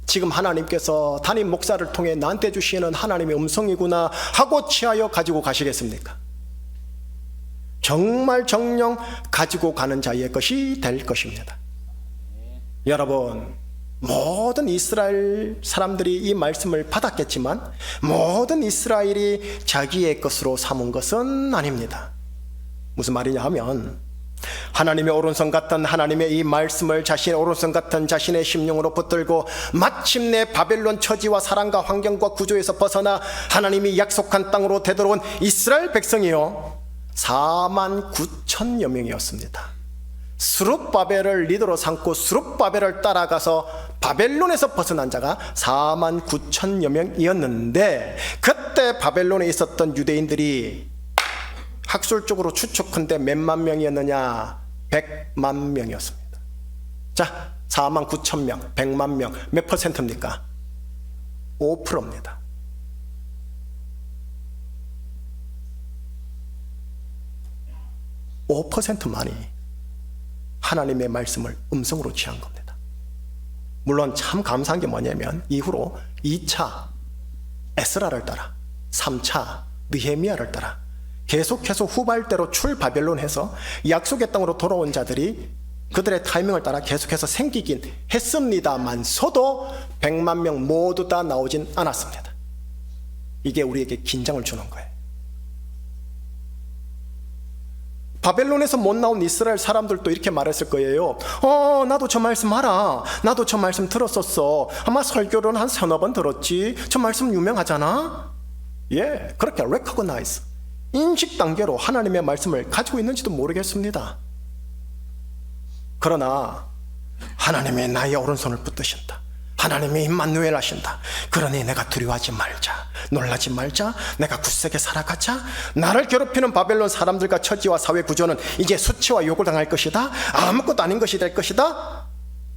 지금 하나님께서 담임 목사를 통해 나한테 주시는 하나님의 음성이구나 하고 취하여 가지고 가시겠습니까? 정말 정령 가지고 가는 자의 것이 될 것입니다. 여러분, 모든 이스라엘 사람들이 이 말씀을 받았겠지만 모든 이스라엘이 자기의 것으로 삼은 것은 아닙니다. 무슨 말이냐 하면 하나님의 오른손 같은 하나님의 이 말씀을 자신의 오른손 같은 자신의 심령으로 붙들고 마침내 바벨론 처지와 사랑과 환경과 구조에서 벗어나 하나님이 약속한 땅으로 되돌아온 이스라엘 백성이요 49,000여 명이었습니다. 스룹바벨을 리더로 삼고 스룹바벨을 따라가서 바벨론에서 벗어난 자가 49,000여 명이었는데 그때 바벨론에 있었던 유대인들이 학술적으로 추측한데 몇만 명이었느냐? 100만 명이었습니다. 자, 49,000명, 100만 명, 몇 퍼센트입니까? 5%입니다. 5%만이 하나님의 말씀을 음성으로 취한 겁니다. 물론 참 감사한 게 뭐냐면 이후로 2차 에스라를 따라 3차 느헤미야를 따라 계속해서 후발대로 출바벨론해서 약속의 땅으로 돌아온 자들이 그들의 타이밍을 따라 계속해서 생기긴 했습니다만서도 100만 명 모두 다 나오진 않았습니다. 이게 우리에게 긴장을 주는 거예요. 바벨론에서 못 나온 이스라엘 사람들도 이렇게 말했을 거예요. 나도 저 말씀 알아. 나도 저 말씀 들었었어. 아마 설교는 한 서너 번 들었지. 저 말씀 유명하잖아. 예, 그렇게 recognize, 인식 단계로 하나님의 말씀을 가지고 있는지도 모르겠습니다. 그러나 하나님이 나의 오른손을 붙드신다. 하나님이 임마누엘 하신다. 그러니 내가 두려워하지 말자, 놀라지 말자, 내가 굳세게 살아가자. 나를 괴롭히는 바벨론 사람들과 처지와 사회 구조는 이제 수치와 욕을 당할 것이다. 아무것도 아닌 것이 될 것이다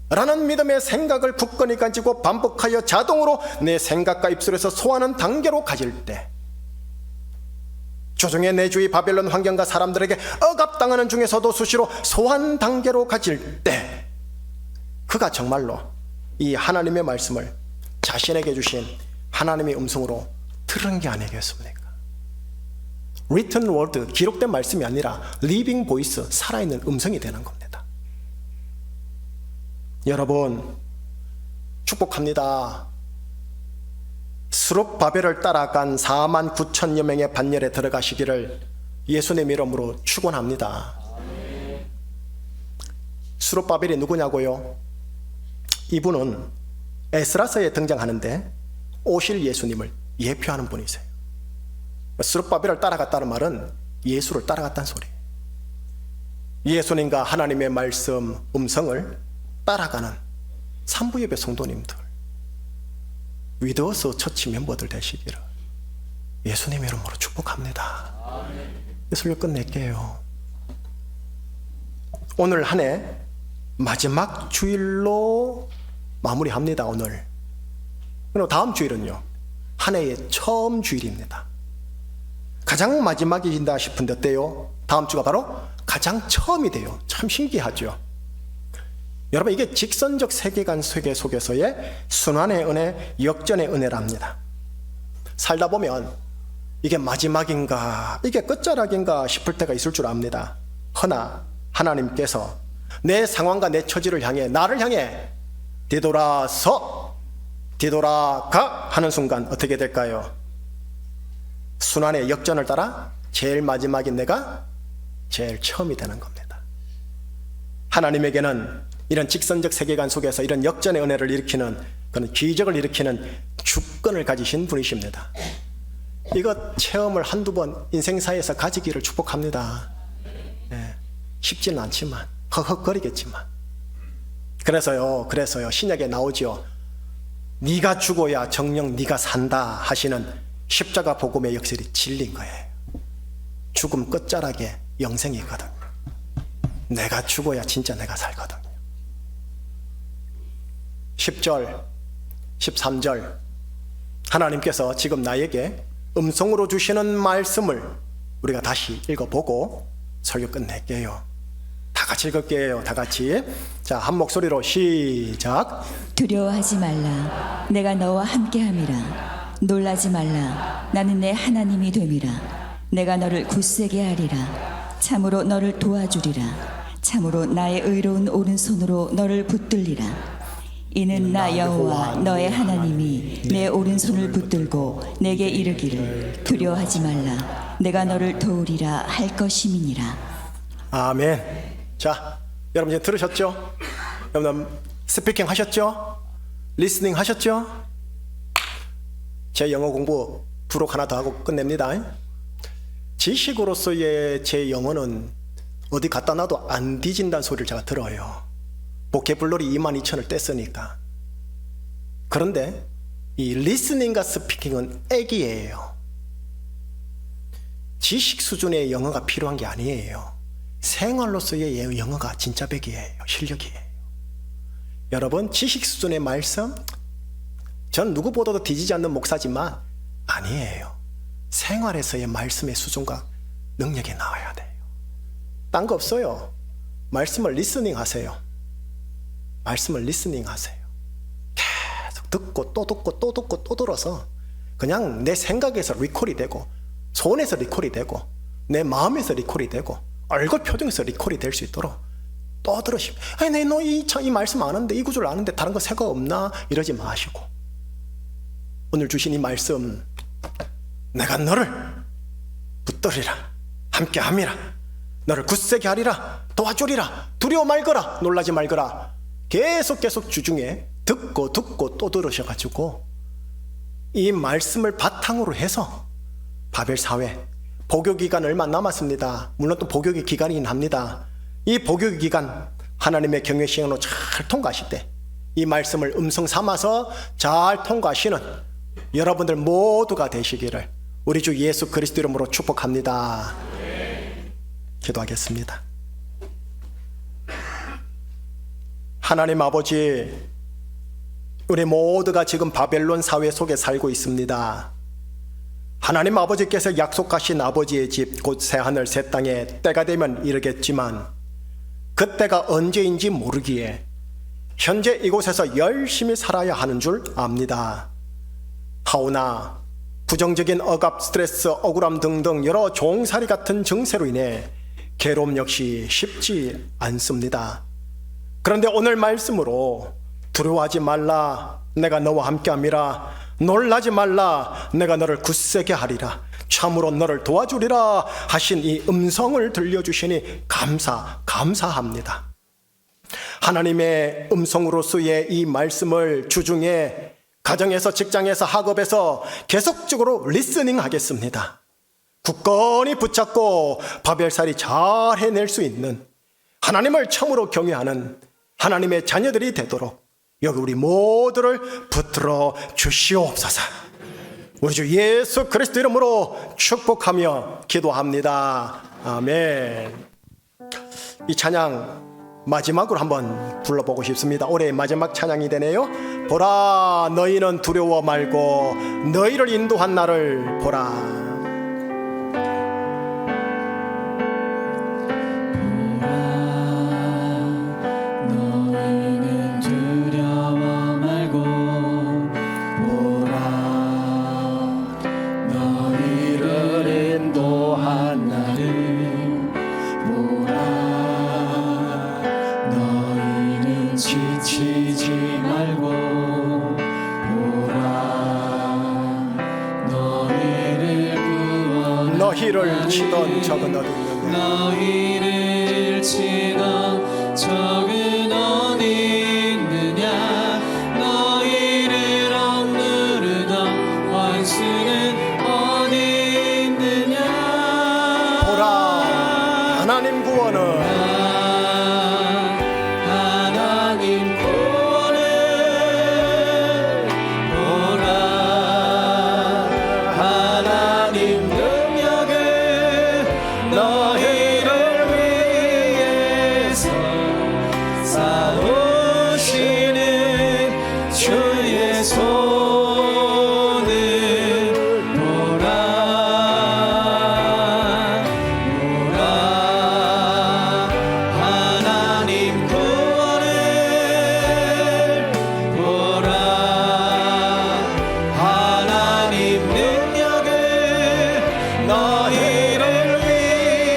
라는 믿음의 생각을 굳건히 가지고 반복하여 자동으로 내 생각과 입술에서 소화하는 단계로 가질 때, 조중에 내 주위 바벨론 환경과 사람들에게 억압당하는 중에서도 수시로 소환 단계로 가질 때, 그가 정말로 이 하나님의 말씀을 자신에게 주신 하나님의 음성으로 들은 게 아니겠습니까? Written word, 기록된 말씀이 아니라 living voice, 살아있는 음성이 되는 겁니다. 여러분, 축복합니다. 스룹바벨을 따라간 4만 9천여 명의 반열에 들어가시기를 예수님 이름으로 축원합니다. 스룹바벨이 누구냐고요? 이분은 에스라서에 등장하는데 오실 예수님을 예표하는 분이세요. 스룹바벨을 따라갔다는 말은 예수를 따라갔다는 소리예요. 예수님과 하나님의 말씀 음성을 따라가는 산부예배 성도님들, 위드워스 처치 멤버들 되시기를 예수님 이름으로 축복합니다. 예수를 끝낼게요. 오늘 한 해 마지막 주일로 마무리합니다. 오늘. 그리고 다음 주일은요, 한 해의 처음 주일입니다. 가장 마지막이신다 싶은데 어때요? 다음 주가 바로 가장 처음이 돼요. 참 신기하죠. 여러분, 이게 직선적 세계관 세계 속에서의 순환의 은혜, 역전의 은혜랍니다. 살다 보면 이게 마지막인가, 이게 끝자락인가 싶을 때가 있을 줄 압니다. 허나 하나님께서 내 상황과 내 처지를 향해, 나를 향해 뒤돌아가 하는 순간 어떻게 될까요? 순환의 역전을 따라 제일 마지막인 내가 제일 처음이 되는 겁니다. 하나님에게는 이런 직선적 세계관 속에서 이런 역전의 은혜를 일으키는, 그런 기적을 일으키는 주권을 가지신 분이십니다. 이거 체험을 한두 번 인생사에서 가지기를 축복합니다. 쉽지는 않지만, 허헉거리겠지만. 그래서요 신약에 나오죠. 네가 죽어야 정녕 네가 산다 하시는 십자가 복음의 역설이 진리인 거예요. 죽음 끝자락에 영생이 있거든요. 내가 죽어야 진짜 내가 살거든요. 10절, 13절 하나님께서 지금 나에게 음성으로 주시는 말씀을 우리가 다시 읽어보고 설교 끝낼게요. 다 같이 읽을게요. 다 같이. 자, 한 목소리로 시작. 두려워하지 말라. 내가 너와 함께함이라. 놀라지 말라. 나는 내 하나님이 됨이라. 내가 너를 굳세게 하리라. 참으로 너를 도와주리라. 참으로 나의 의로운 오른손으로 너를 붙들리라. 이는 나 여호와 너의 하나님이 내 오른손을 붙들고 내게 이르기를 두려워하지 말라. 내가 너를 도우리라 할 것임이니라. 아멘. 자, 여러분 이제 들으셨죠? 여러분 스피킹 하셨죠? 리스닝 하셨죠? 제 영어 공부 부록 하나 더 하고 끝냅니다. 지식으로서의 제 영어는 어디 갖다 놔도 안 뒤진다는 소리를 제가 들어요. 보케블러리 22,000을 뗐으니까. 그런데 이 리스닝과 스피킹은 애기예요. 지식 수준의 영어가 필요한 게 아니에요. 생활로서의 영어가 진짜 백이에요. 실력이에요. 여러분, 지식 수준의 말씀, 전 누구보다도 뒤지지 않는 목사지만 아니에요. 생활에서의 말씀의 수준과 능력이 나와야 돼요. 딴 거 없어요. 말씀을 리스닝 하세요. 말씀을 리스닝 하세요. 계속 듣고 또 듣고 또 듣고 또 들어서 그냥 내 생각에서 리콜이 되고, 손에서 리콜이 되고, 내 마음에서 리콜이 되고, 얼굴 표정에서 리콜이 될 수 있도록 또 들으시면, 아니 너 이 말씀 아는데, 이 구절 아는데 다른 거 새거 없나? 이러지 마시고, 오늘 주신 이 말씀, 내가 너를 붙들리라, 함께함이라, 너를 굳세게 하리라, 도와주리라, 두려워 말거라, 놀라지 말거라, 계속 주중에 듣고 또 들으셔가지고 이 말씀을 바탕으로 해서 바벨 사회 복교 기간 얼마 남았습니다. 물론 또 복교 기간이긴 합니다. 이 복교 기간 하나님의 경외 시간으로 잘 통과하실 때 이 말씀을 음성 삼아서 잘 통과하시는 여러분들 모두가 되시기를 우리 주 예수 그리스도 이름으로 축복합니다. 기도하겠습니다. 하나님 아버지, 우리 모두가 지금 바벨론 사회 속에 살고 있습니다. 하나님 아버지께서 약속하신 아버지의 집, 곧 새하늘 새 땅에 때가 되면 이르겠지만 그때가 언제인지 모르기에 현재 이곳에서 열심히 살아야 하는 줄 압니다. 하오나 부정적인 억압, 스트레스, 억울함 등등 여러 종살이 같은 증세로 인해 괴로움 역시 쉽지 않습니다. 그런데 오늘 말씀으로 두려워하지 말라, 내가 너와 함께함이라, 놀라지 말라. 내가 너를 굳세게 하리라. 참으로 너를 도와주리라 하신 이 음성을 들려주시니 감사합니다. 하나님의 음성으로서의 이 말씀을 주중에 가정에서, 직장에서, 학업에서 계속적으로 리스닝 하겠습니다. 굳건히 붙잡고 바벨살이 잘 해낼 수 있는, 하나님을 참으로 경외하는 하나님의 자녀들이 되도록 여기 우리 모두를 붙들어 주시옵소서. 우리 주 예수 그리스도 이름으로 축복하며 기도합니다. 아멘. 이 찬양 마지막으로 한번 불러보고 싶습니다. 올해의 마지막 찬양이 되네요. 보라, 너희는 두려워 말고 너희를 인도한 나를 보라. 너희는 두려워 말고 보라, 너희를 인도한 나를 보라. 너희는 지치지 말고 보라, 너희를 구원. 너희를 치던 적은 어디 있느냐? 너희를 치던 적은 어디 있느냐? 너희를 억누르던 원수는 어디 있느냐? 보라, 하나님 구원은 하나님 구원을 보라, 하나님 능력을 너희를 위해서 싸우시는 주의 손을 보라, 보라, 하나님 구원을 보라, 하나님 능력을 너희를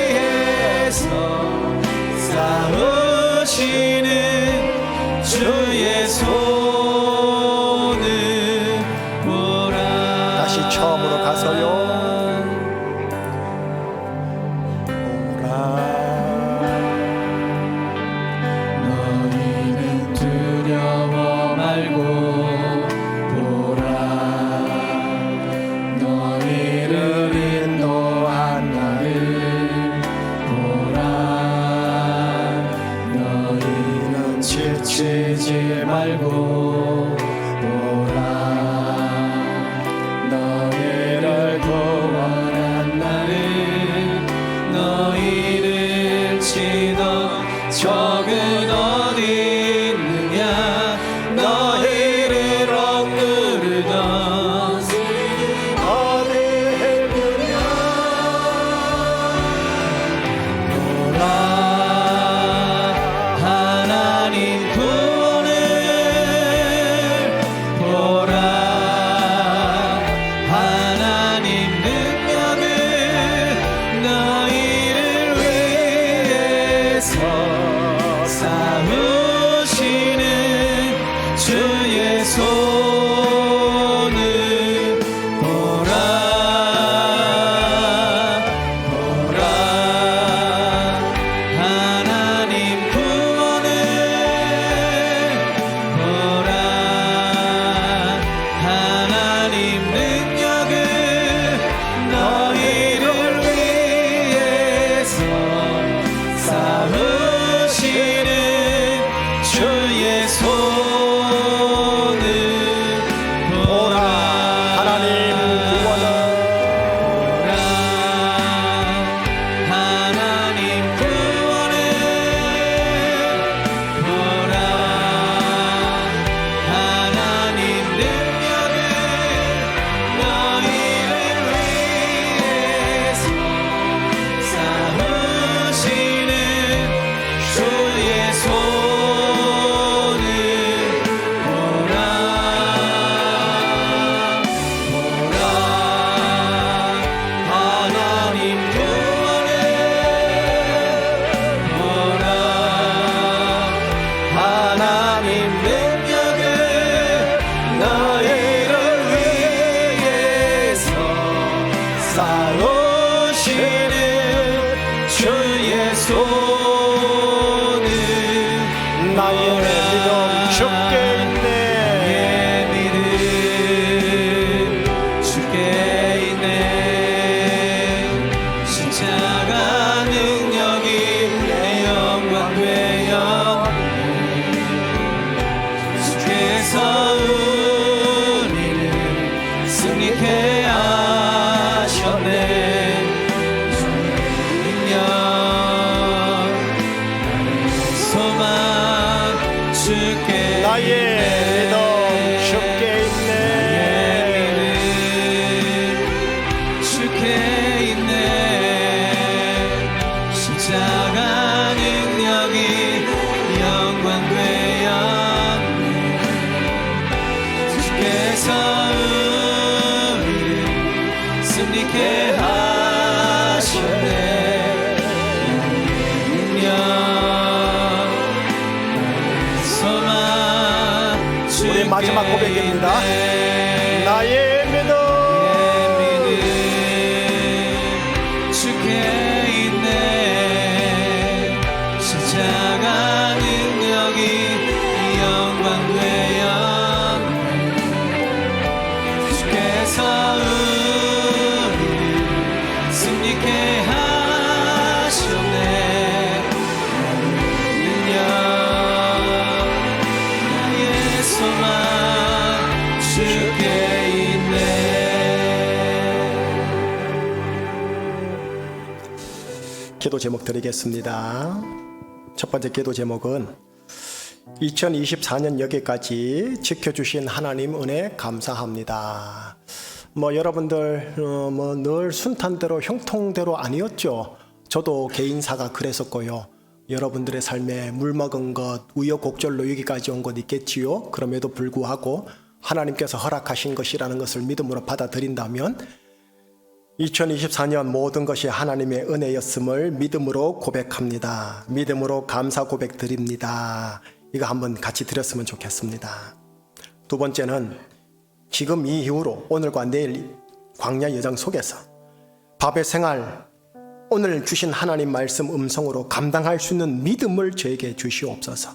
위해서 싸우시는 주의 손을 보라. 다시 처음으로 가서요. 보라, 너희는 두려워 말고 보라, 너희를 인도한 싸우시는 주의 손은 나의 믿음 주께 있네. 주께 있네. 십자가 능력이 내 영광 되어 주께서 우리를 승리케 하셨네. 능력 소망 주께 나의 믿음 주께 있네. 주께 있네. 십자가 능력이 영광 되었네. 주께서 우리를 승리케 하셨네. 능력 소망 우리 마지막 고백입니다. 나의 믿음 주께 있네. 십자가 능력이 영광 되었네. 주께서 우리를 승리케 하셨네. 능력 나의 소망 주께 있네. 기도 제목 드리겠습니다. 첫 번째 기도 제목은 2024년 여기까지 지켜주신 하나님 은혜 감사합니다. 여러분들 늘 순탄대로 형통대로 아니었죠. 저도 개인사가 그랬었고요. 여러분들의 삶에 물먹은 것, 우여곡절로 여기까지 온 것 있겠지요. 그럼에도 불구하고 하나님께서 허락하신 것이라는 것을 믿음으로 받아들인다면 2024년 모든 것이 하나님의 은혜였음을 믿음으로 고백합니다. 믿음으로 감사 고백 드립니다. 이거 한번 같이 드렸으면 좋겠습니다. 두 번째는 지금 이 이후로 오늘과 내일 광야 여정 속에서 밥의 생활, 오늘 주신 하나님 말씀 음성으로 감당할 수 있는 믿음을 저에게 주시옵소서.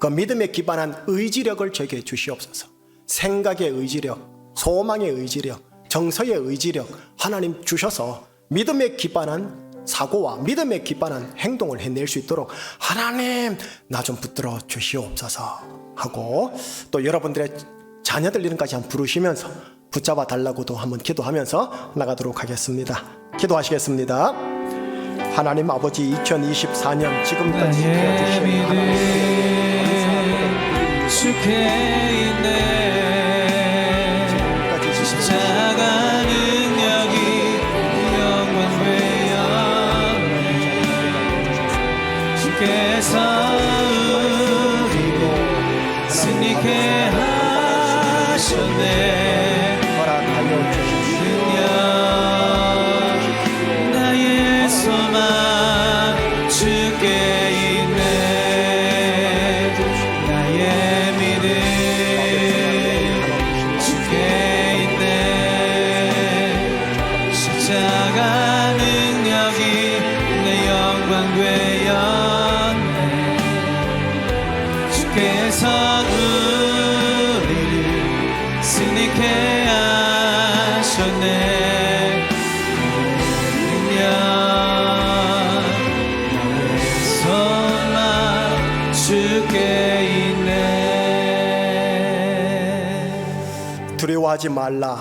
그 믿음에 기반한 의지력을 저에게 주시옵소서. 생각의 의지력, 소망의 의지력, 정서의 의지력 하나님 주셔서 믿음에 기반한 사고와 믿음에 기반한 행동을 해낼 수 있도록 하나님 나 좀 붙들어 주시옵소서 하고, 또 여러분들의 자녀들 이름까지 한번 부르시면서 붙잡아 달라고도 한번 기도하면서 나가도록 하겠습니다. 기도하시겠습니다. 하나님 아버지, 2024년 지금까지 지켜주신 하나님 주께 있네. 십자가 능력이 영광 되었네. 주께서 우리를 승리케 하셨네. 허락하여 능력 나의 소망 주께 있네. 나의 믿음 주께 있네. 십자가 능력이 내 영광 되었네. 주께서 우리를 승리케 하셨네. 능력 나의 소망 주께 있네. 두려워하지 말라.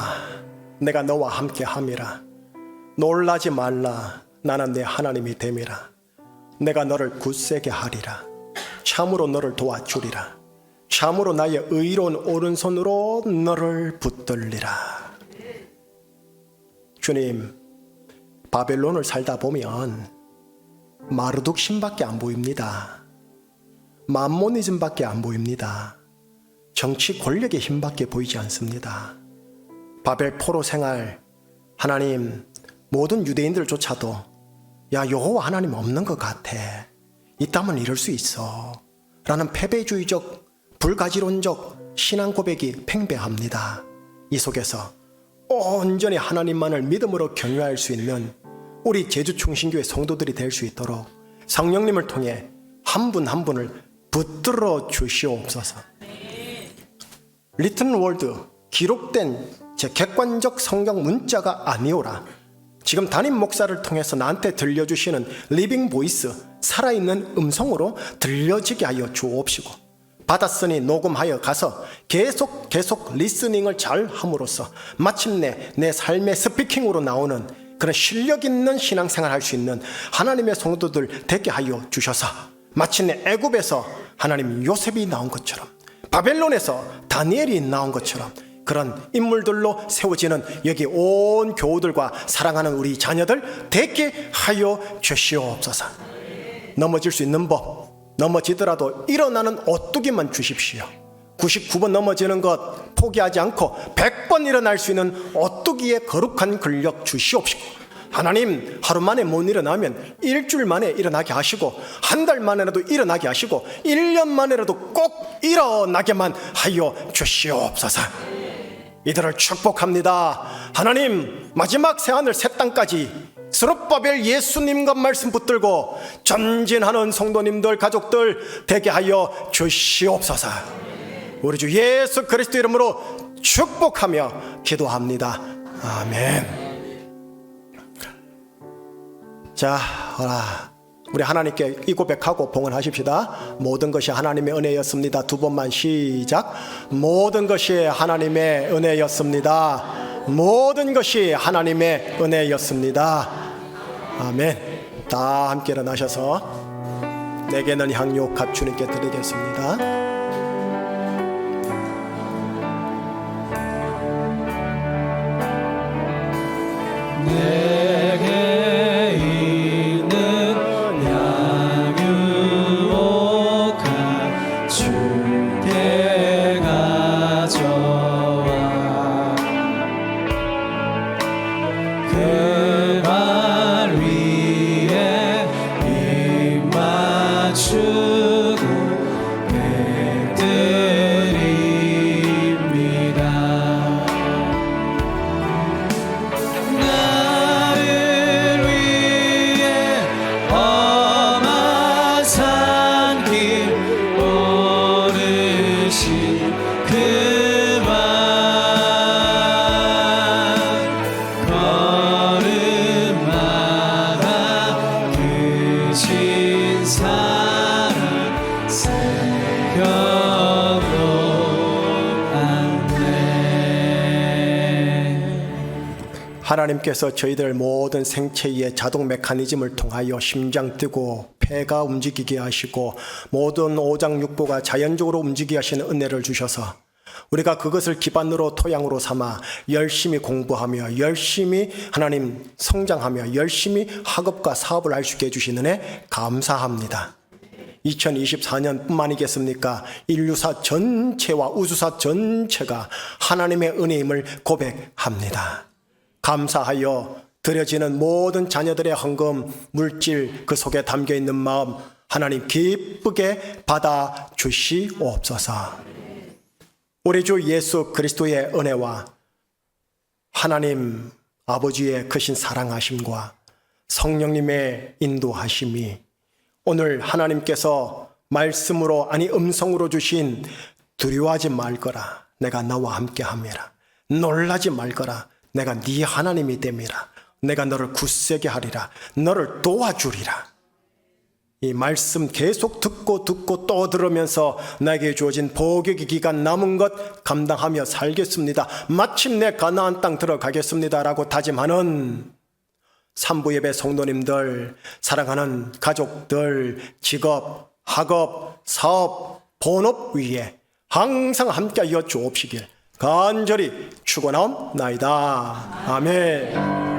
내가 너와 함께 함이라. 놀라지 말라. 나는 내 하나님이 됨이라. 내가 너를 굳세게 하리라. 참으로 너를 도와주리라. 참으로 나의 의로운 오른손으로 너를 붙들리라. 주님, 바벨론을 살다 보면 마르둑 신밖에 안 보입니다. 맘모니즘밖에 안 보입니다. 정치 권력의 힘밖에 보이지 않습니다. 바벨 포로 생활, 하나님, 모든 유대인들조차도 야, 여호와 하나님 없는 것 같아. 있다면 이럴 수 있어. 라는 패배주의적, 불가지론적 신앙 고백이 팽배합니다. 이 속에서 온전히 하나님만을 믿음으로 경외할 수 있는 우리 제주충신교회 성도들이 될 수 있도록 성령님을 통해 한 분 한 분을 붙들어 주시옵소서. 리튼 월드, 기록된 제 객관적 성경 문자가 아니오라. 지금 담임 목사를 통해서 나한테 들려주시는 리빙 보이스, 살아있는 음성으로 들려지게 하여 주옵시고, 받았으니 녹음하여 가서 계속 리스닝을 잘 함으로써 마침내 내 삶의 스피킹으로 나오는 그런 실력 있는 신앙생활 할 수 있는 하나님의 성도들 되게 하여 주셔서 마침내 애굽에서 하나님 요셉이 나온 것처럼, 바벨론에서 다니엘이 나온 것처럼 그런 인물들로 세워지는 여기 온 교우들과 사랑하는 우리 자녀들 되게 하여 주시옵소서. 넘어질 수 있는 법, 넘어지더라도 일어나는 오뚜기만 주십시오. 99번 넘어지는 것 포기하지 않고 100번 일어날 수 있는 오뚜기의 거룩한 근력 주시옵시고, 하나님 하루 만에 못 일어나면 일주일 만에 일어나게 하시고, 한 달 만에라도 일어나게 하시고, 1년 만에라도 꼭 일어나게만 하여 주시옵소서. 이들을 축복합니다. 하나님, 마지막 새하늘 새 땅까지 스룹바벨 예수님과 말씀 붙들고 전진하는 성도님들, 가족들 되게 하여 주시옵소서. 우리 주 예수 그리스도 이름으로 축복하며 기도합니다. 아멘. 자, 우리 하나님께 이 고백하고 봉헌하십시다. 모든 것이 하나님의 은혜였습니다. 두 번만 시작. 모든 것이 하나님의 은혜였습니다. 모든 것이 하나님의 은혜였습니다. 아멘. 다 함께 일어나셔서 내게는 향유 값 주님께 드리겠습니다. 내게 있는 양육옥 주께 가져와 그 말 위에 입 맞추고 뵙드립니다. 나를 위해 험한 산길 오르신 그만 걸음마다 그 신사랑 새겨놓았네. 하나님께서 저희들 모든 생체의 자동 메커니즘을 통하여 심장 뛰고 폐가 움직이게 하시고 모든 오장육부가 자연적으로 움직이게 하시는 은혜를 주셔서 우리가 그것을 기반으로 토양으로 삼아 열심히 공부하며 열심히 하나님 성장하며 열심히 학업과 사업을 할 수 있게 해주신 은혜 감사합니다. 2024년뿐만이겠습니까? 인류사 전체와 우주사 전체가 하나님의 은혜임을 고백합니다. 감사하여 드려지는 모든 자녀들의 헌금, 물질 그 속에 담겨있는 마음 하나님 기쁘게 받아 주시옵소서. 우리 주 예수 그리스도의 은혜와 하나님 아버지의 크신 사랑하심과 성령님의 인도하심이 오늘 하나님께서 말씀으로 아니 음성으로 주신 두려워하지 말거라 내가 너와 함께 함이라, 놀라지 말거라 내가 네 하나님이 됨이라, 내가 너를 굳세게 하리라, 너를 도와주리라. 이 말씀 계속 듣고 또 들으면서 나에게 주어진 복의 기간 남은 것 감당하며 살겠습니다. 마침내 가나안 땅 들어가겠습니다 라고 다짐하는 삼부 예배 성도님들, 사랑하는 가족들, 직업, 학업, 사업, 본업 위에 항상 함께하여 주옵시길 간절히 축원하옵나이다. 아멘.